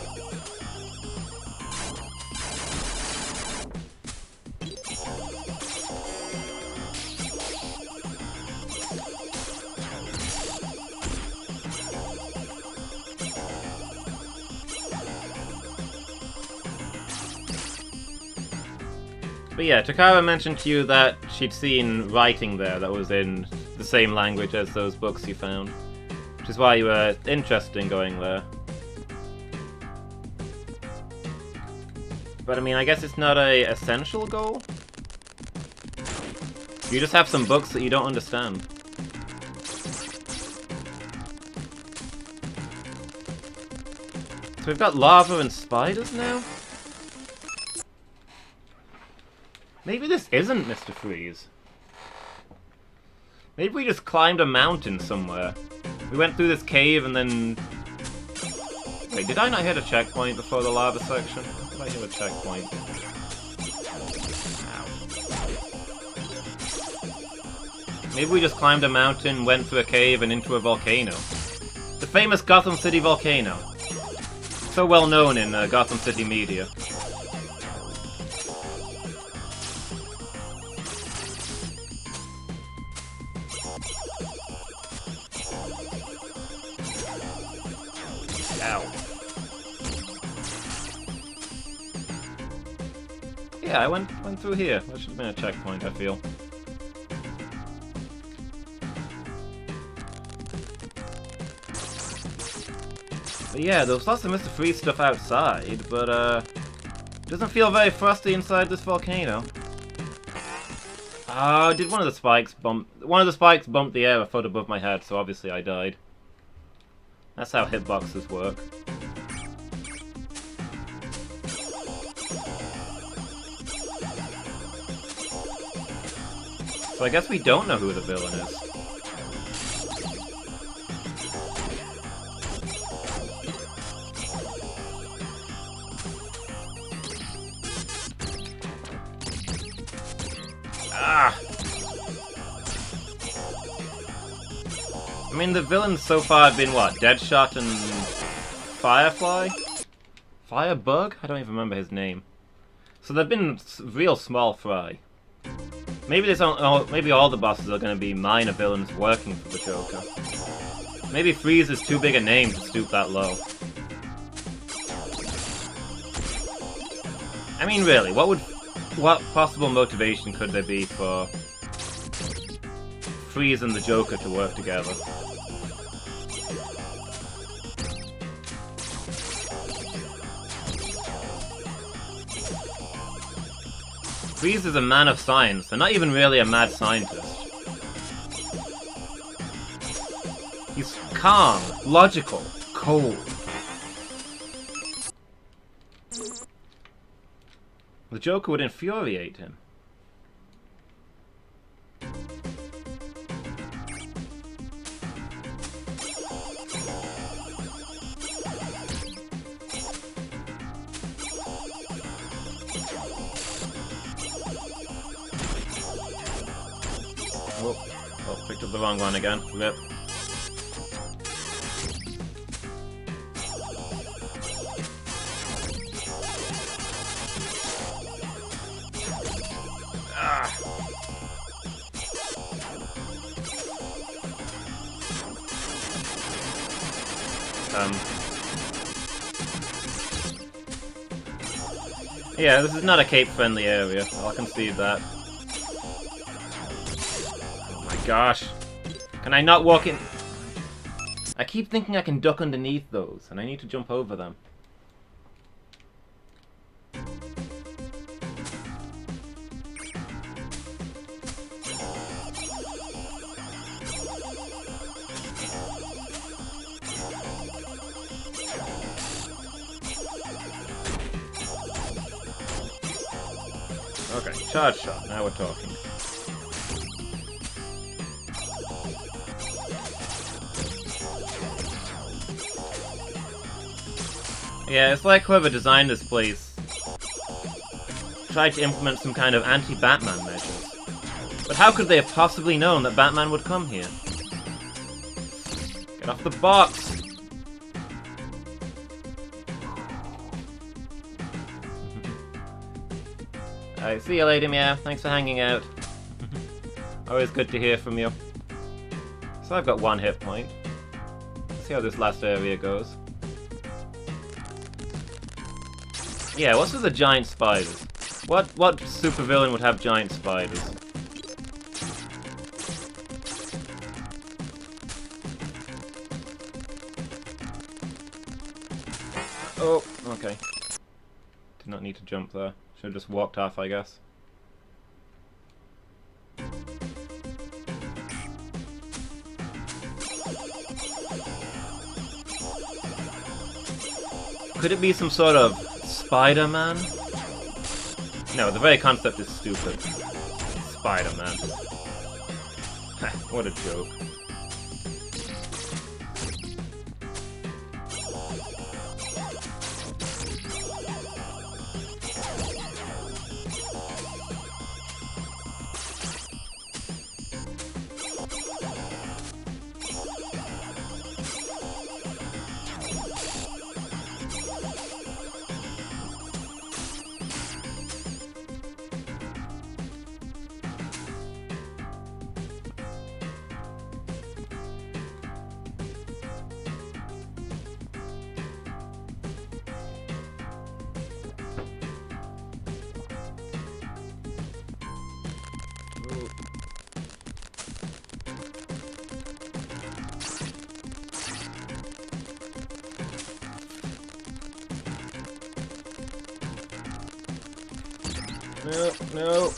But yeah, Takara mentioned to you that she'd seen writing there that was in the same language as those books you found. Which is why you were interested in going there. But I mean, I guess it's not a essential goal. You just have some books that you don't understand. So we've got lava and spiders now? Maybe this isn't Mr. Freeze. Maybe we just climbed a mountain somewhere. We went through this cave and then... Wait, did I not hit a checkpoint before the lava section? Did I hit a checkpoint? Ow. Maybe we just climbed a mountain, went through a cave, and into a volcano. The famous Gotham City volcano. So well known in Gotham City media. Ow. Yeah, I went through here. That should have been a checkpoint, I feel. But yeah, there was lots of Mr. Freeze stuff outside, but it doesn't feel very frosty inside this volcano. Did one of the spikes bump... One of the spikes bumped the air a foot above my head, so obviously I died. That's how hitboxes work. So I guess we don't know who the villain is. Ah! I mean, the villains so far have been what? Deadshot and Firefly? Firebug? I don't even remember his name. So they've been real small fry. Maybe maybe all the bosses are going to be minor villains working for the Joker. Maybe Freeze is too big a name to stoop that low. I mean, really, what possible motivation could there be for Freeze and the Joker to work together? Freeze is a man of science, and not even really a mad scientist. He's calm, logical, cold. The Joker would infuriate him. Oh, picked up the wrong one again. Rip. Ah. Yeah, this is not a cape-friendly area. I'll concede that. Gosh. Can I not walk in? I keep thinking I can duck underneath those, and I need to jump over them. Okay, charge shot. Now we're talking. Yeah, it's like whoever designed this place tried to implement some kind of anti-Batman measures. But how could they have possibly known that Batman would come here? Get off the box! Alright, see you later, Meow. Thanks for hanging out. Always good to hear from you. So I've got 1 hit point. Let's see how this last area goes. Yeah, what's with the giant spiders? What supervillain would have giant spiders? Oh, okay. Did not need to jump there. Should have just walked off, I guess. Could it be some sort of Spider-Man? No, the very concept is stupid. Spider-Man. What a joke. No, no.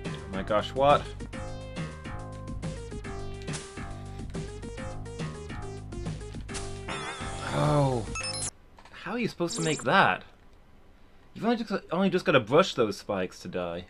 Oh my gosh, what? Oh. How are you supposed to make that? You've only just got to brush those spikes to die.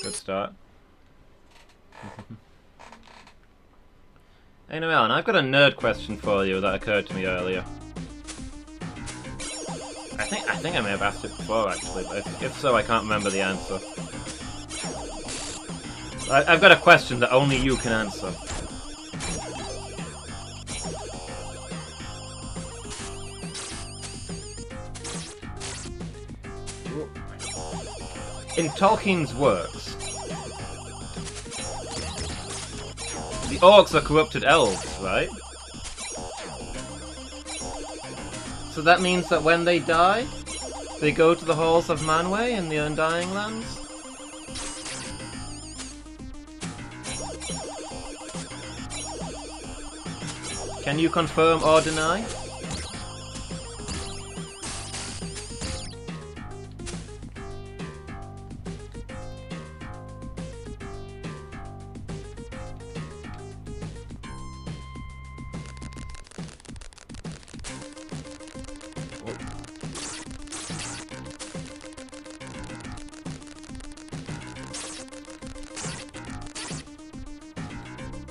Good start. Hey Noelle, I've got a nerd question for you that occurred to me earlier. I think I may have asked it before actually, but if so, I can't remember the answer. I've got a question that only you can answer. In Tolkien's works, the orcs are corrupted elves, right? So that means that when they die, they go to the halls of Manwë in the Undying Lands? Can you confirm or deny?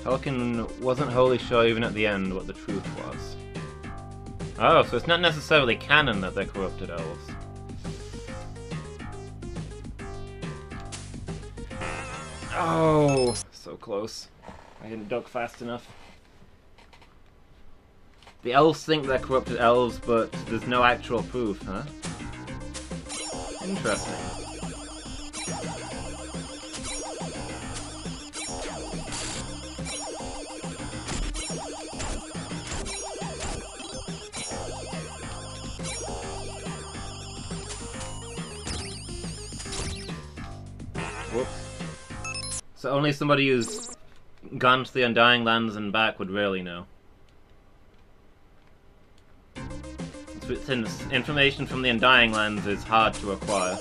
Tolkien wasn't wholly sure even at the end what the truth was. Oh, so it's not necessarily canon that they're corrupted elves. Oh, so close. I didn't duck fast enough. The elves think they're corrupted elves, but there's no actual proof, huh? Interesting. Whoops. So only somebody who's gone to the Undying Lands and back would really know. Since information from the Undying Lands is hard to acquire.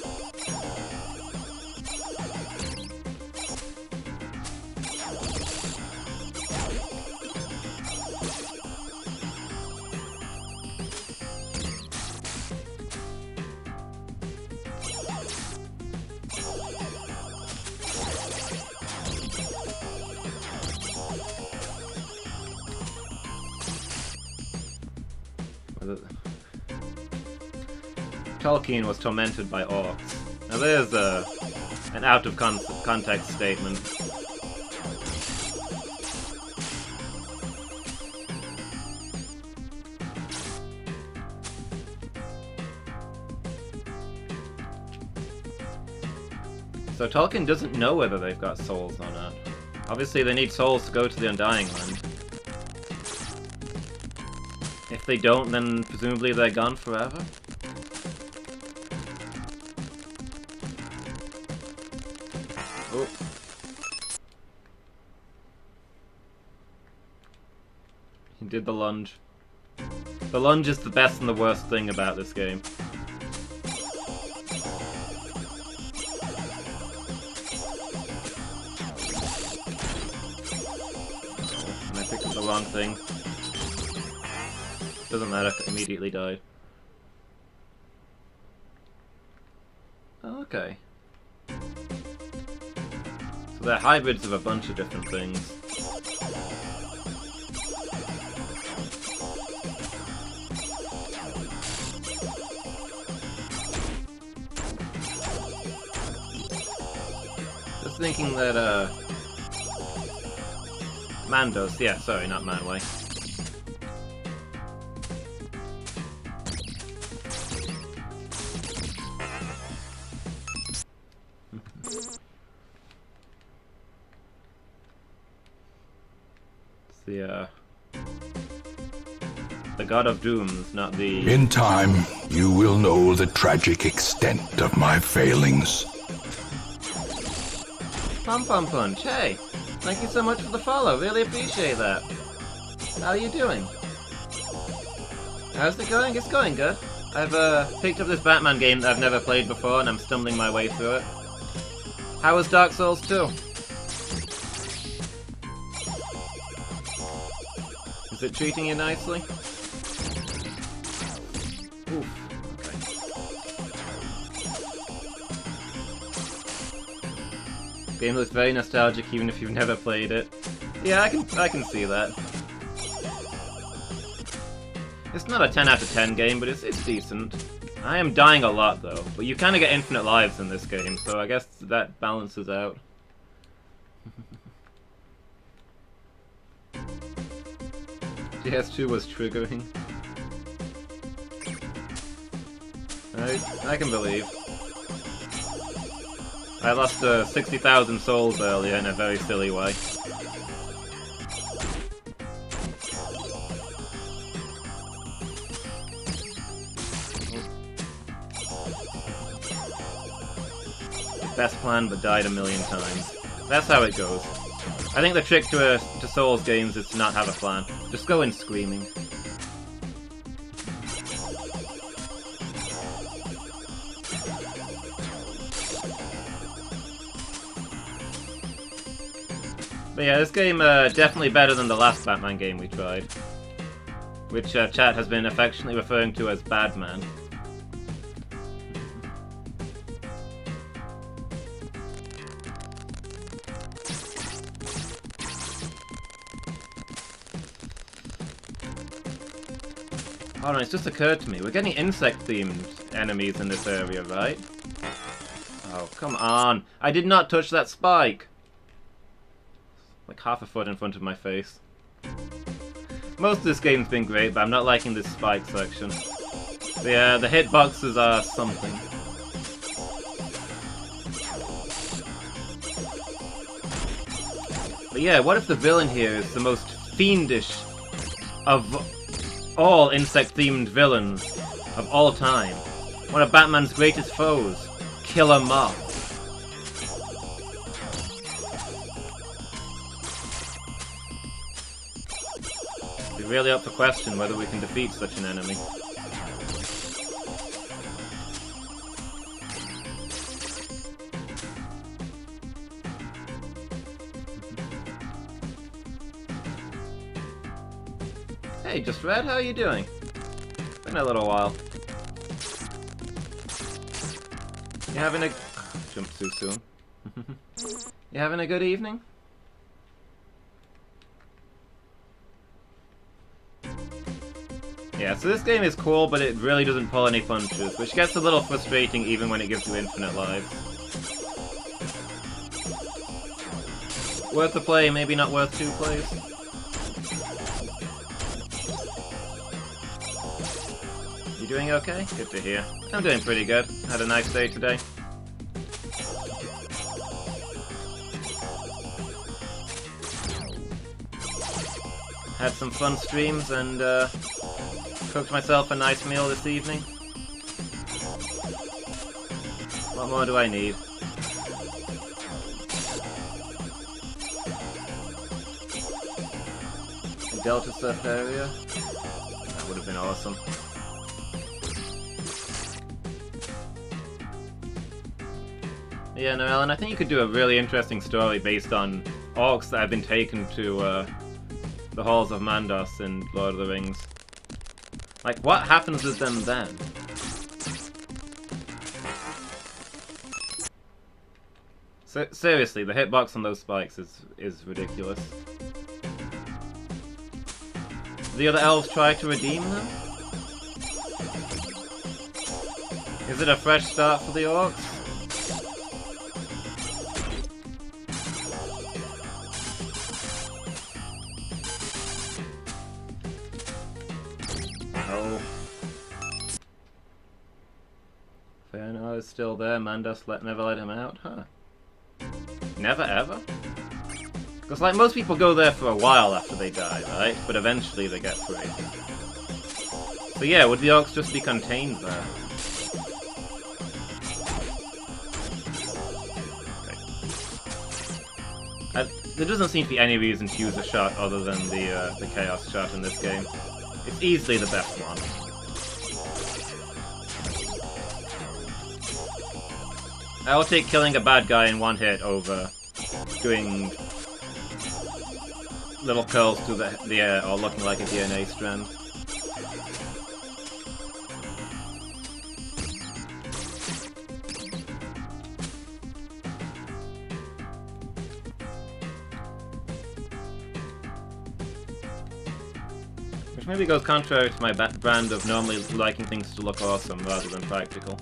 Tolkien was tormented by orcs. Now there's an out-of-context statement. So Tolkien doesn't know whether they've got souls or not. Obviously they need souls to go to the Undying Land. If they don't, then presumably they're gone forever. Oh. He did the lunge. The lunge is the best and the worst thing about this game. And I picked up the wrong thing. Doesn't matter, I immediately died. Okay. So they're hybrids of a bunch of different things. Just thinking that, Mandos, yeah, sorry, not Manway. The God of Dooms, not the... In time, you will know the tragic extent of my failings. Pom Pom Punch, hey! Thank you so much for the follow, really appreciate that. How are you doing? How's it going? It's going good. I've picked up this Batman game that I've never played before and I'm stumbling my way through it. How was Dark Souls 2? Is it treating you nicely? Oof. Okay. Game looks very nostalgic even if you've never played it. Yeah, I can see that. It's not a 10 out of 10 game, but it's decent. I am dying a lot though, but you kind of get infinite lives in this game, so I guess that balances out. PS2 was triggering. I can believe. I lost 60,000 souls earlier in a very silly way. Best plan, but died a million times. That's how it goes. I think the trick to Souls games is to not have a plan. Just go in screaming. But yeah, this game definitely better than the last Batman game we tried, which chat has been affectionately referring to as Badman. Hold on, it's just occurred to me. We're getting insect-themed enemies in this area, right? Oh, come on. I did not touch that spike! Like half a foot in front of my face. Most of this game's been great, but I'm not liking this spike section. Yeah, the hitboxes are something. But yeah, what if the villain here is the most fiendish of all insect-themed villains of all time? One of Batman's greatest foes, Killer Moth. Be really up for question whether we can defeat such an enemy. Hey, Just Red, how are you doing? Been a little while. You having a... Jumped too soon. You having a good evening? Yeah, so this game is cool, but it really doesn't pull any punches, which gets a little frustrating even when it gives you infinite lives. Worth a play, maybe not worth 2 plays. You doing okay? Good to hear. I'm doing pretty good. Had a nice day today. had some fun streams and cooked myself a nice meal this evening. What more do I need? A Delta Surf area? That would have been awesome. Yeah, no, Ellen, I think you could do a really interesting story based on orcs that have been taken to the halls of Mandos in Lord of the Rings. Like, what happens with them then? Seriously, the hitbox on those spikes is ridiculous. Do the other elves try to redeem them? Is it a fresh start for the orcs? Fëanor is still there, Mandos never let him out, huh? Never ever? Because like most people go there for a while after they die, right? But eventually they get free. So yeah, would the orcs just be contained there? Okay. There doesn't seem to be any reason to use a shot other than the Chaos shot in this game. It's easily the best one. I will take killing a bad guy in one hit over doing little curls through the air or looking like a DNA strand. Which maybe goes contrary to my brand of normally liking things to look awesome rather than practical.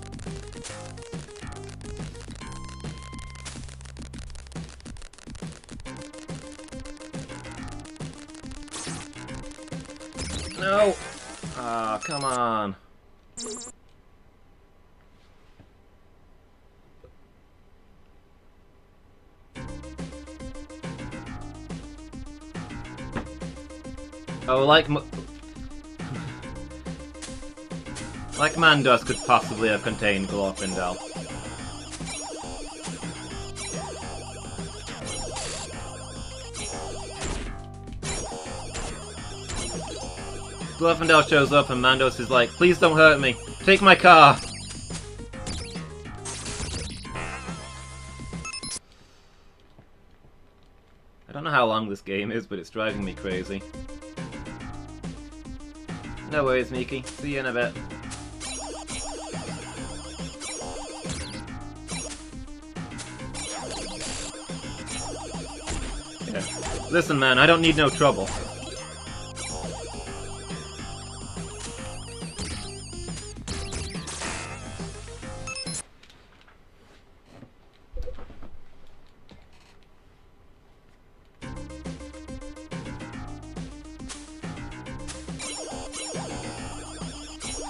No! Ah, come on. Oh, like Mandos could possibly have contained Glorfindel. Glorfindel shows up and Mandos is like, please don't hurt me. Take my car. I don't know how long this game is, but it's driving me crazy. No worries, Miki. See you in a bit. Yeah. Listen, man, I don't need no trouble.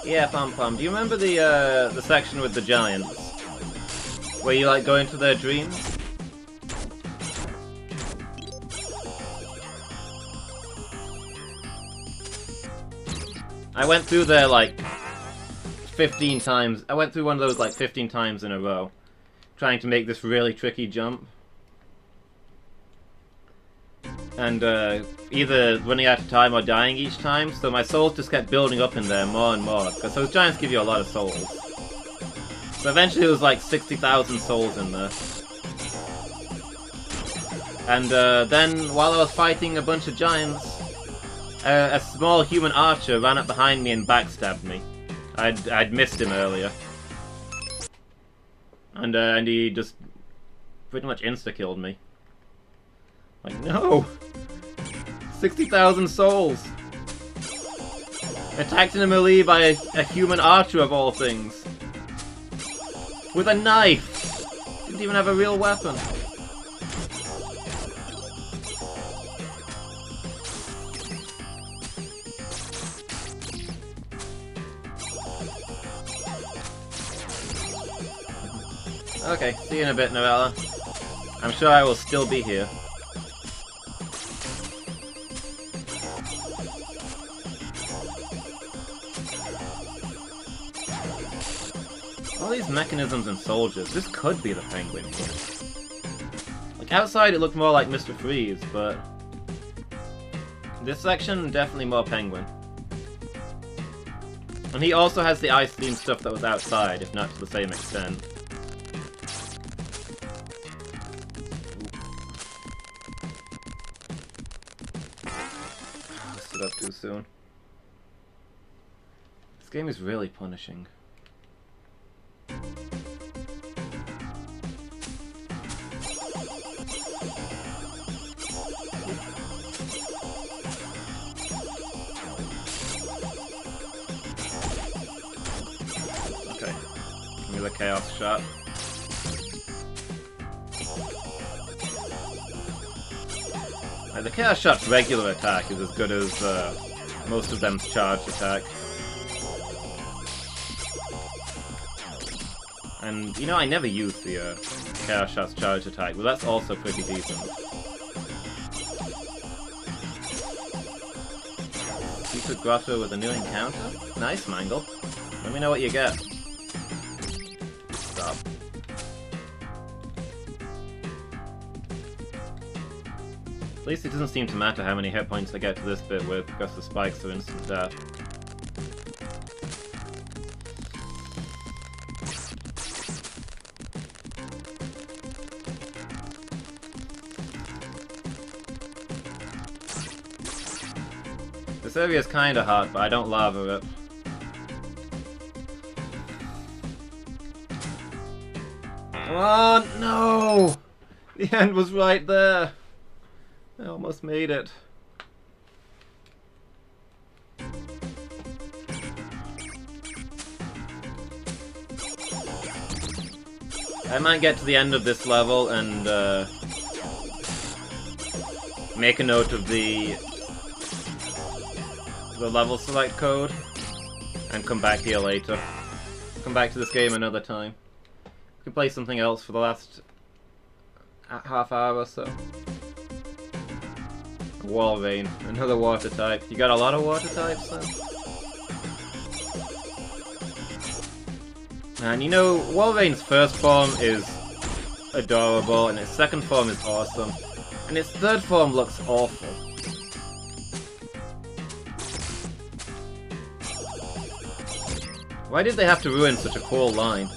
Yeah, Pom. Do you remember the section with the giants? Where you, like, go into their dreams? I went through there, like, 15 times. I went through one of those, like, 15 times in a row. Trying to make this really tricky jump. And, either running out of time or dying each time, so my souls just kept building up in there more and more, because those giants give you a lot of souls. So eventually it was like 60,000 souls in there. And, then, while I was fighting a bunch of giants, a small human archer ran up behind me and backstabbed me. I'd missed him earlier. And he just pretty much insta-killed me. Like, no! 60,000 souls! Attacked in a melee by a human archer of all things. With a knife! Didn't even have a real weapon. Okay, see you in a bit, Novella. I'm sure I will still be here. mechanisms and soldiers. This could be the Penguin here. Like, outside it looked more like Mr. Freeze, but... this section, definitely more Penguin. And he also has the ice-themed stuff that was outside, if not to the same extent. I stood up too soon. This game is really punishing. Okay, give me the chaos shot. The chaos shot's regular attack is as good as most of them's charged attack. And, you know, I never used the chaos shot's charged attack, but that's also pretty decent. Secret grotto with a new encounter? Nice, Mangle. Let me know what you get. Stop. At least it doesn't seem to matter how many hit points I get to this bit with, because the spikes are instant death. This area is kinda hot, but I don't lava it. Come on, no! The end was right there. I almost made it. I might get to the end of this level and make a note of the level select code and come back here later. Come back to this game another time. We can play something else for the last half hour or so. Wall Vein, another water type. You got a lot of water types then? And you know, Wall Vein's first form is adorable, and its second form is awesome. And its third form looks awful. Why did they have to ruin such a cool line?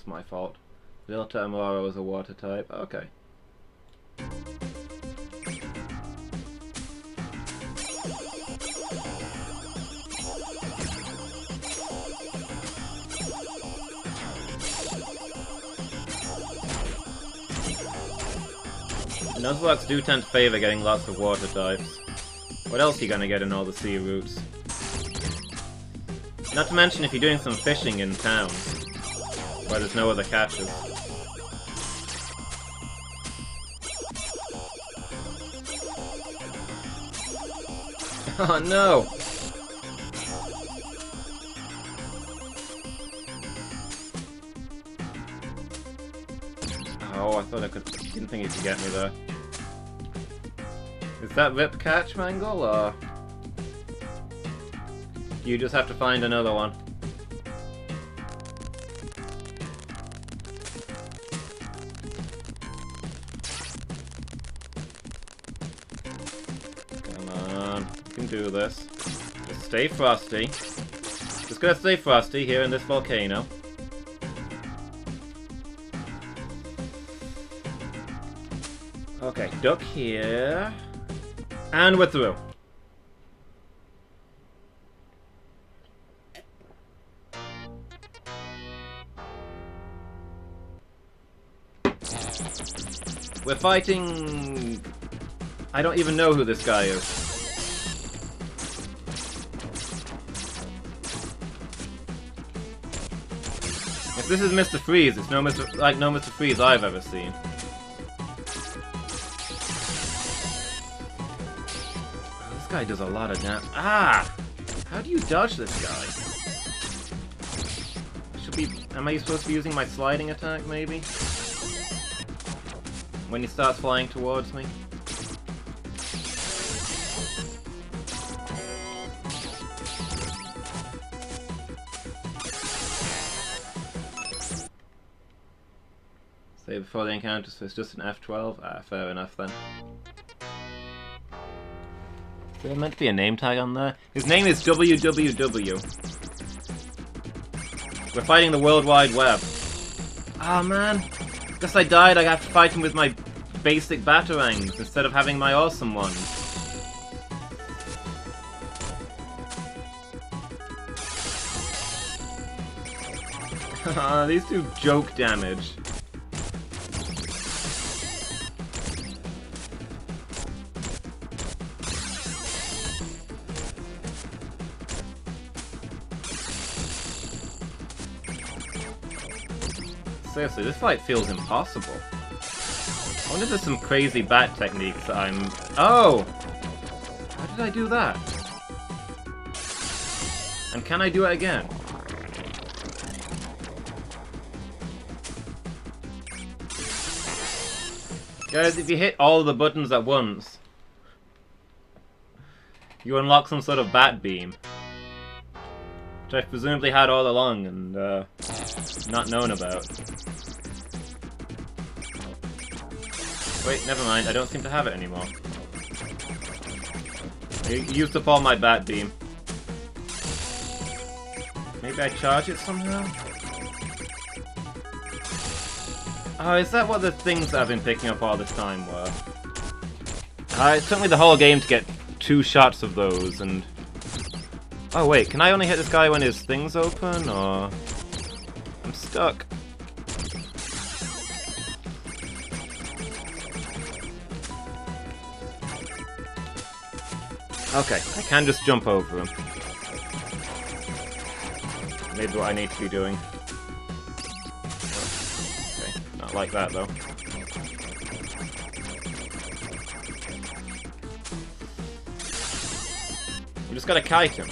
My fault. Delta Amora was a water type. Okay. Nuzlockes do tend to favor getting lots of water types. What else are you gonna get in all the sea routes? Not to mention if you're doing some fishing in towns where there's no other catches. Oh no! Oh, I thought I could. Didn't think he could get me there. Is that Rip catch, Mangle, or you just have to find another one? Do this. Just stay frosty. Just gonna stay frosty here in this volcano. Okay, duck here. And we're through. We're fighting... I don't even know who this guy is. If this is Mr. Freeze, it's no Mr. Freeze I've ever seen. This guy does a lot of damage. Ah! How do you dodge this guy? Am I supposed to be using my sliding attack, maybe? When he starts flying towards me? Save before the encounter, so it's just an F12? Ah, fair enough then. Is there meant to be a name tag on there? His name is WWW. We're fighting the World Wide Web. Ah, oh, man. Guess I died. I have to fight him with my basic batarangs instead of having my awesome ones. These do joke damage. Seriously, this fight feels impossible. I wonder if there's some crazy bat techniques that I'm... Oh! How did I do that? And can I do it again? Guys, if you hit all of the buttons at once, you unlock some sort of bat beam. Which I've presumably had all along and not known about. Wait, never mind, I don't seem to have it anymore. I used up all my bat beam. Maybe I charge it somehow? Oh, is that what the things that I've been picking up all this time were? It took me the whole game to get 2 shots of those, and... Oh wait, can I only hit this guy when his thing's open, or... I'm stuck. Okay, I can just jump over him. Maybe what I need to be doing. Okay, not like that though. You just gotta kite him.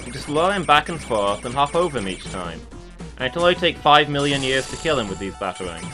You just lure him back and forth and hop over him each time. And it'll only take 5 million years to kill him with these batarangs.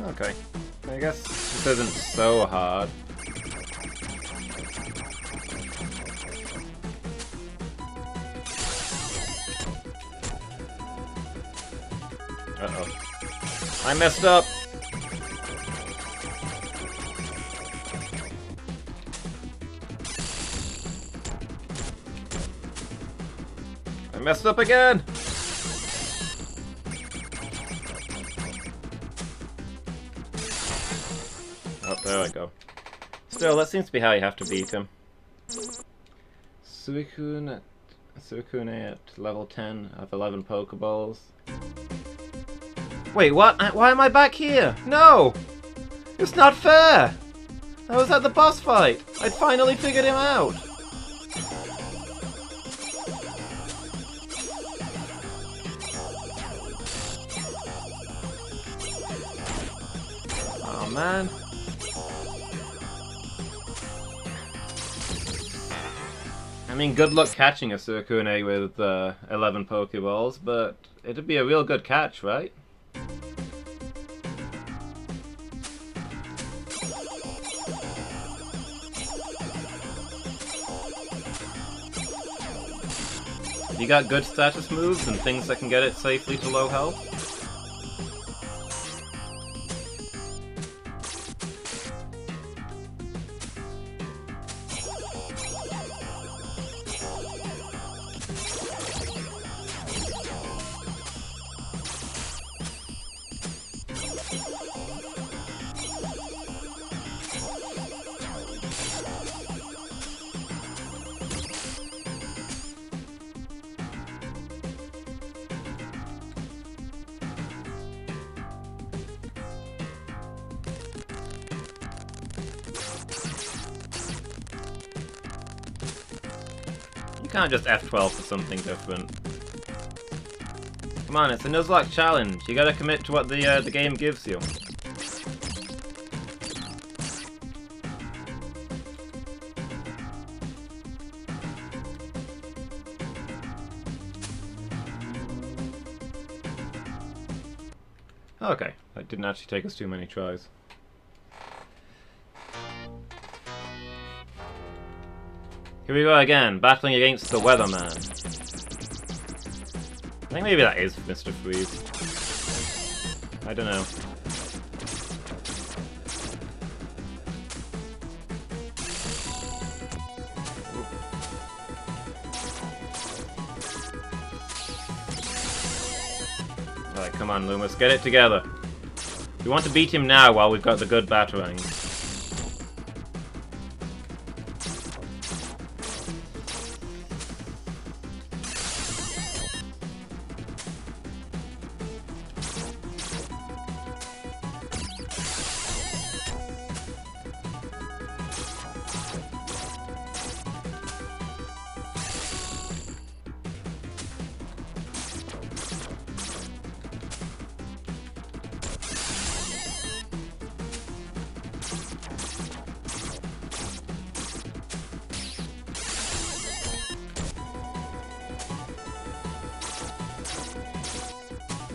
Okay. I guess this isn't so hard. Uh-oh. I messed up! I messed up again! Oh, there I go. Still, that seems to be how you have to beat him. Suicune at level 10 of 11 Pokeballs. Wait, what? Why am I back here? No! It's not fair! I was at the boss fight! I'd finally figured him out! Oh man. I mean, good luck catching a Suicune with 11 Pokeballs, but it'd be a real good catch, right? Have you got good status moves and things that can get it safely to low health? You can't just F12 for something different. Come on, it's a Nuzlocke challenge. You gotta commit to what the game gives you. Okay, that didn't actually take us too many tries. Here we go again, battling against the Weatherman. I think maybe that is Mr. Freeze. I don't know. Alright, come on, Loomis, get it together. We want to beat him now while we've got the good batarangs.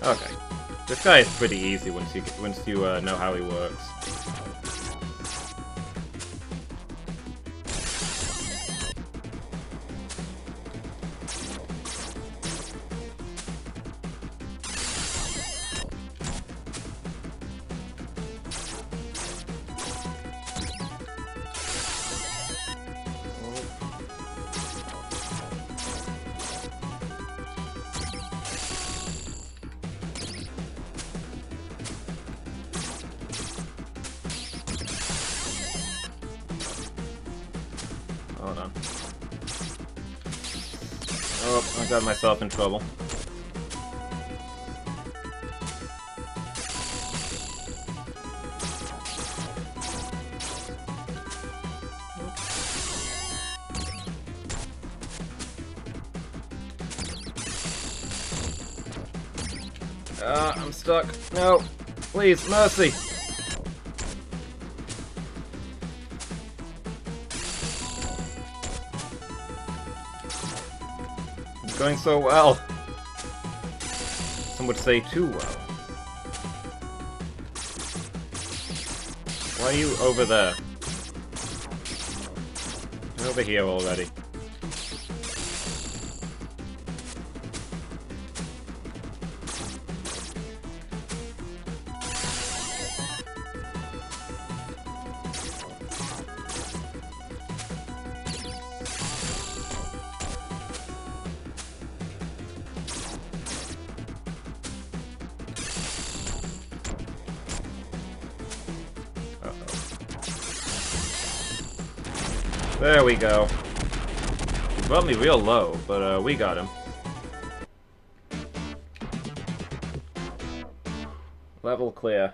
Okay. This guy is pretty easy once you know how he works. Hold on. Oh, I got myself in trouble. I'm stuck. No! Please, mercy! It's going so well. Some would say too well. Why are you over there? You're over here already. There we go. He brought me real low, but we got him. Level clear.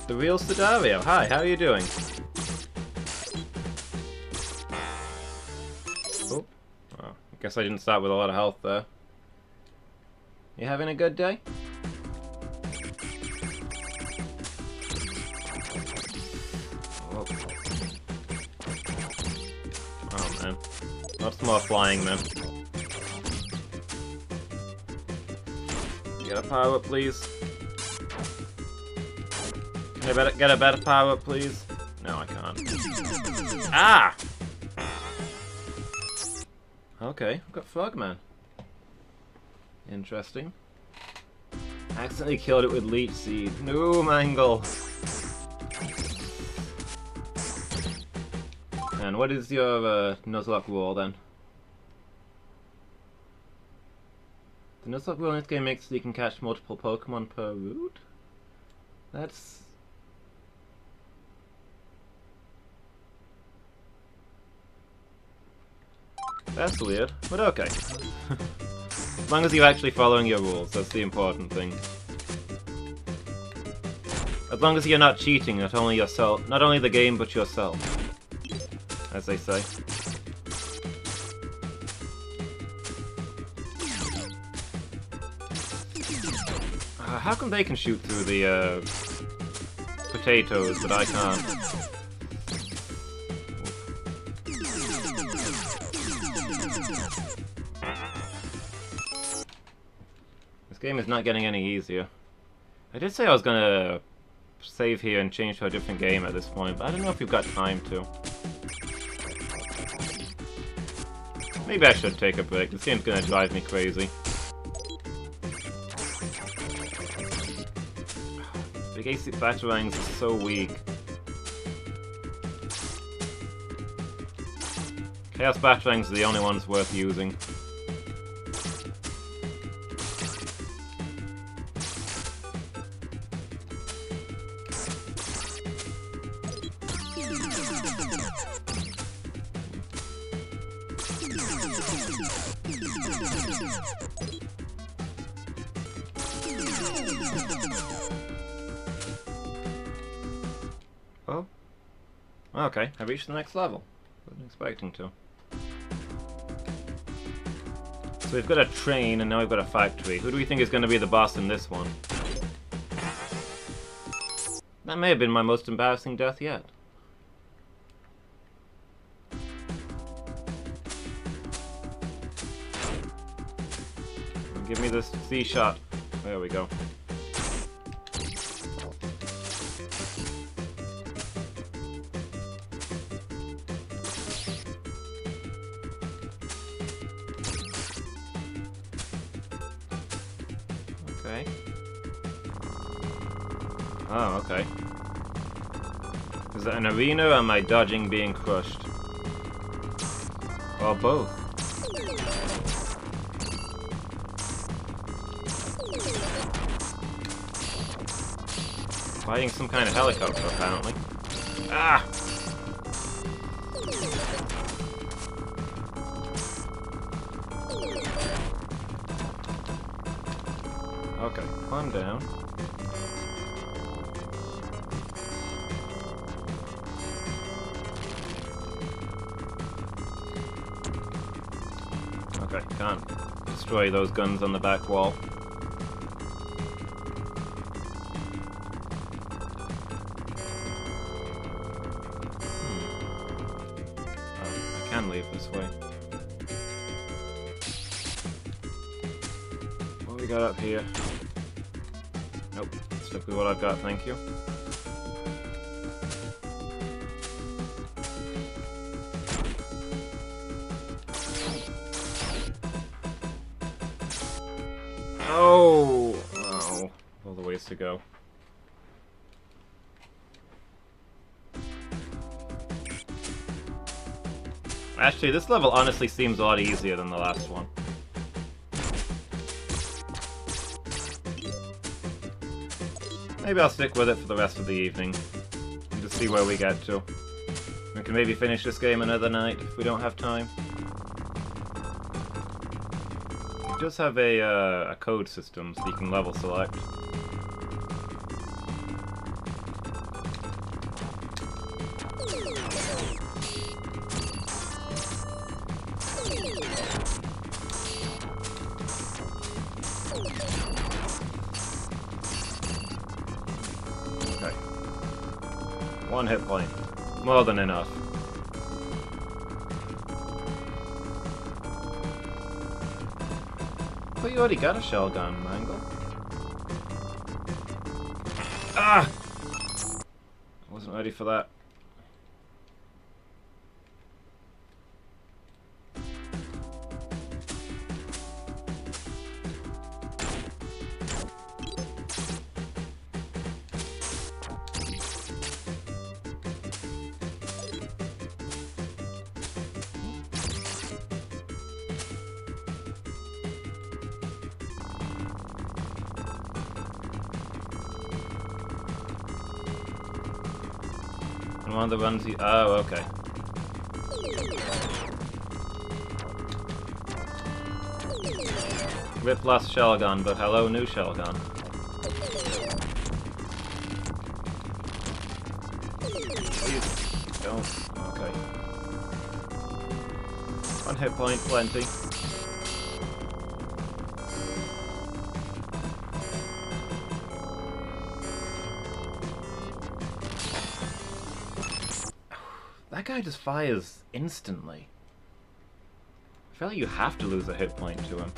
The real Sidario. Hi, how are you doing? Oh. Oh, I guess I didn't start with a lot of health there. You having a good day? Oh, oh man. Lots more flying then. power up, please? Can I get a better power up, please? No, I can't. Ah! Okay, I've got Frogman. Interesting. Accidentally killed it with Leech Seed. No, Mangle! And what is your Nuzlocke rule then? The Nuzlocke rule in this game makes so you can catch multiple Pokemon per route? That's... That's weird, but okay. As long as you're actually following your rules, that's the important thing. As long as you're not cheating, not only yourself, not only the game, but yourself. As they say. How come they can shoot through the potatoes, but I can't? This game is not getting any easier. I did say I was gonna save here and change to a different game at this point, but I don't know if we've got time to. Maybe I should take a break. This game's gonna drive me crazy. Big AC Batarangs is so weak. Chaos Batarangs are the only ones worth using. Oh. Okay, I reached the next level. Wasn't expecting to. So we've got a train and now we've got a factory. Who do we think is going to be the boss in this one? That may have been my most embarrassing death yet. Give me this C shot. There we go. Okay. Oh, okay. Is that an arena or am I dodging being crushed? Or both? Fighting some kind of helicopter, apparently. Ah! Okay, calm down. Okay, can't destroy those guns on the back wall. I can leave this way. What do we got up here? Nope, stick with what I've got, thank you. Oh! Oh, all the ways to go. Actually, this level honestly seems a lot easier than the last one. Maybe I'll stick with it for the rest of the evening, and just see where we get to. We can maybe finish this game another night if we don't have time. It does have a code system, so you can level select. Okay. 1 hit point. More than enough. But you already got a shell gun, Mangle. Ah! I wasn't ready for that. And one of the runs oh, okay. Rip lost shell gun, but hello, new shell gun. Please don't. Okay. 1 hit point, plenty. That guy just fires instantly. I feel like you have to lose a hit point to him.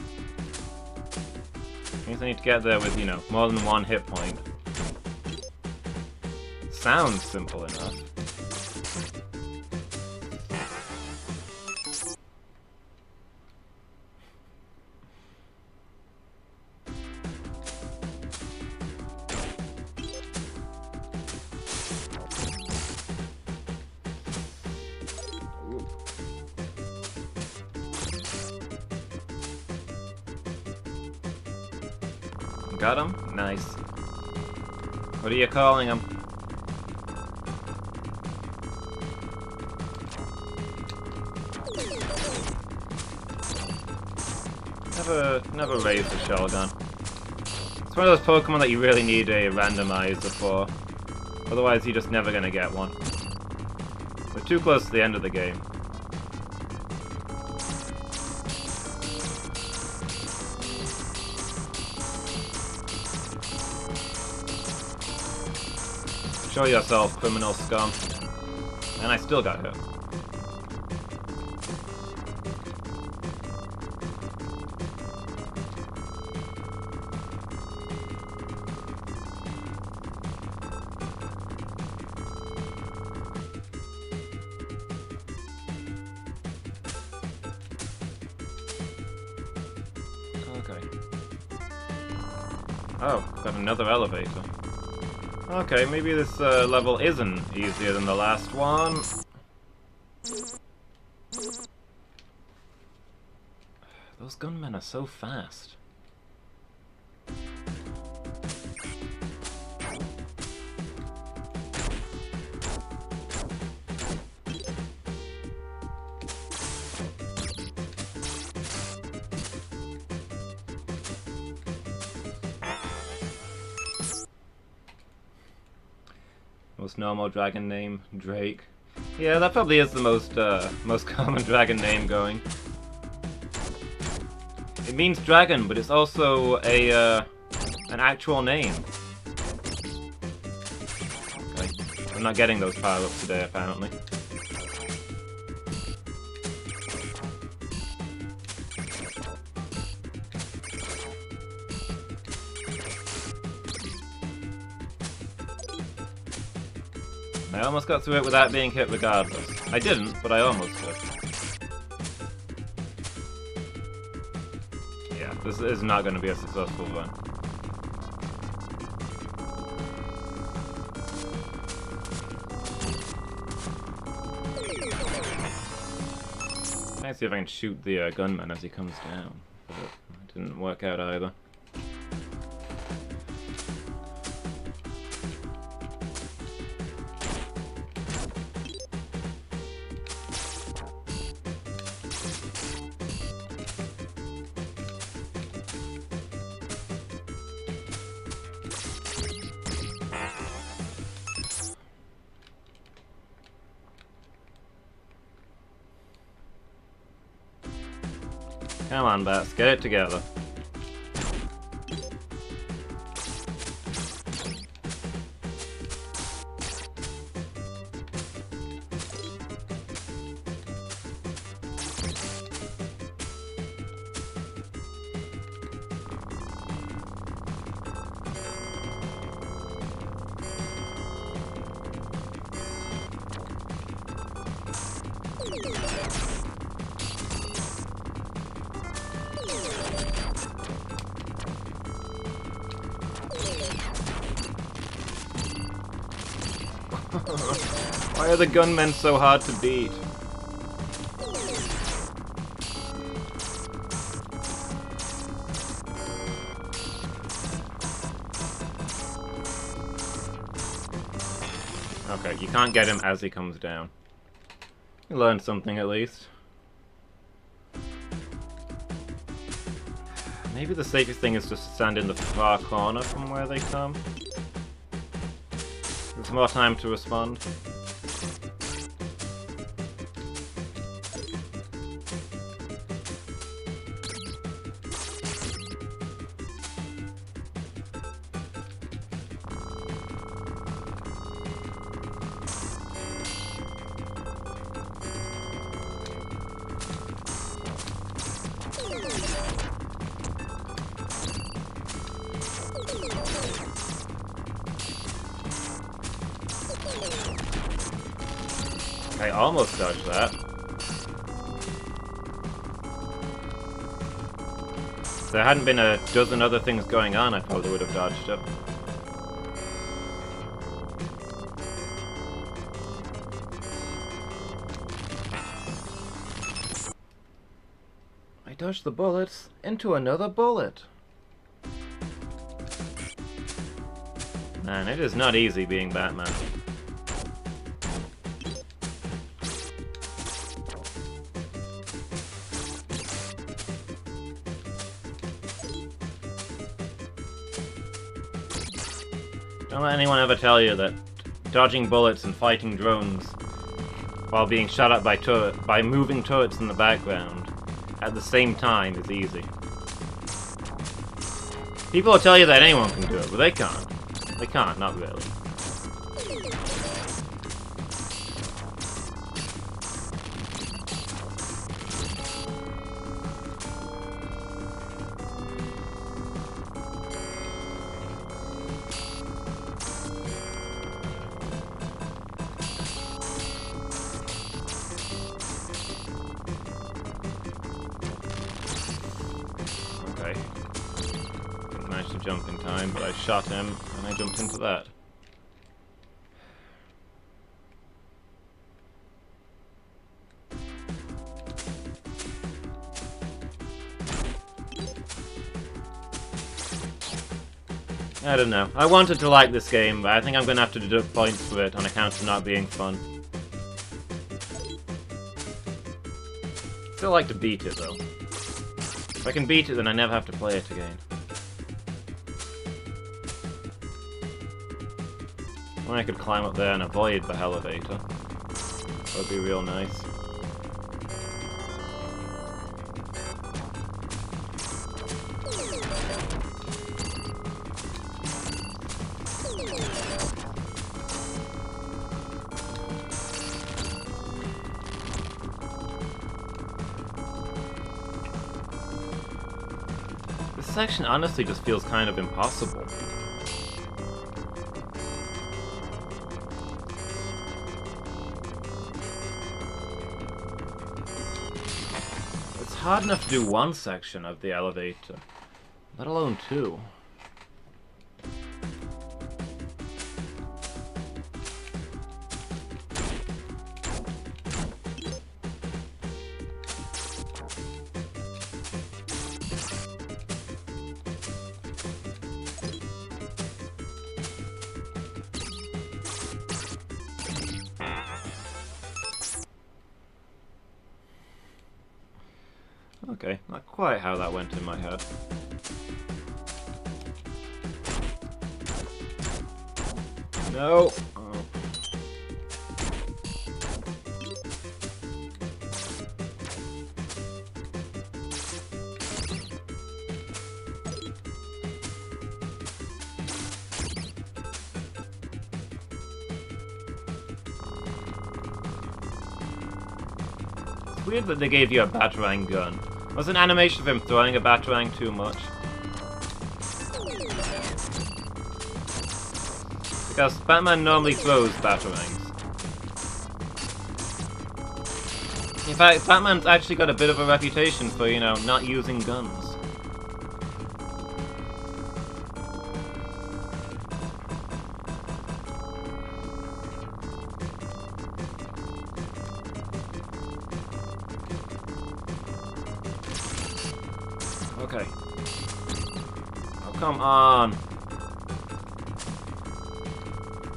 Means I need to get there with, you know, more than 1 hit point. Sounds simple enough. Got him? Nice. What are you calling him? Never raised the shell gun. It's one of those Pokemon that you really need a randomizer for. Otherwise you're just never gonna get one. We're too close to the end of the game. Show yourself, criminal scum. And I still got hit. Okay. Oh, got another elevator. Okay, maybe this level isn't easier than the last one. Those gunmen are so fast. Most normal dragon name, Drake. Yeah, that probably is the most common dragon name going. It means dragon, but it's also a an actual name. Okay, I'm not getting those power-ups today, apparently. I almost got through it without being hit regardless. I didn't, but I almost did. Yeah, this is not going to be a successful run. Let's see if I can shoot the gunman as he comes down. But it didn't work out either. Come on, Bats, get it together. Why are the gunmen so hard to beat? Okay, you can't get him as he comes down. You learned something at least. Maybe the safest thing is just to stand in the far corner from where they come. There's more time to respond. I almost dodged that. If there hadn't been a dozen other things going on, I probably would have dodged it. I dodged the bullets into another bullet. Man, it is not easy being Batman. Don't let anyone ever tell you that dodging bullets and fighting drones while being shot at by moving turrets in the background at the same time is easy. People will tell you that anyone can do it, but they can't. They can't, not really. Managed to jump in time, but I shot him and I jumped into that. I don't know. I wanted to like this game, but I think I'm gonna have to deduct points for it on account of not being fun. Still like to beat it though. If I can beat it, then I never have to play it again. Or I could climb up there and avoid the elevator. That would be real nice. This section honestly just feels kind of impossible. It's hard enough to do one section of the elevator, let alone two. Okay, not quite how that went in my head. No! Oh. It's weird that they gave you a batarang gun. Was an animation of him throwing a batarang too much? Because Batman normally throws batarangs. In fact, Batman's actually got a bit of a reputation for, you know, not using guns. Okay. Oh, come on!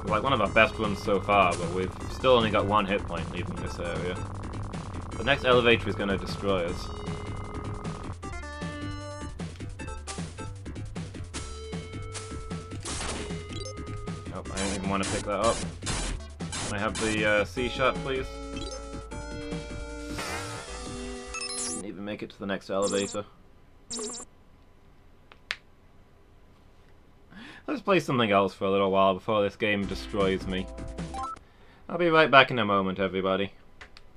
Like one of our best runs so far, but we've still only got one hit point leaving this area. The next elevator is going to destroy us. Oh, I don't even want to pick that up. Can I have the C shot, please? Didn't even make it to the next elevator. Let's play something else for a little while before this game destroys me. I'll be right back in a moment, everybody.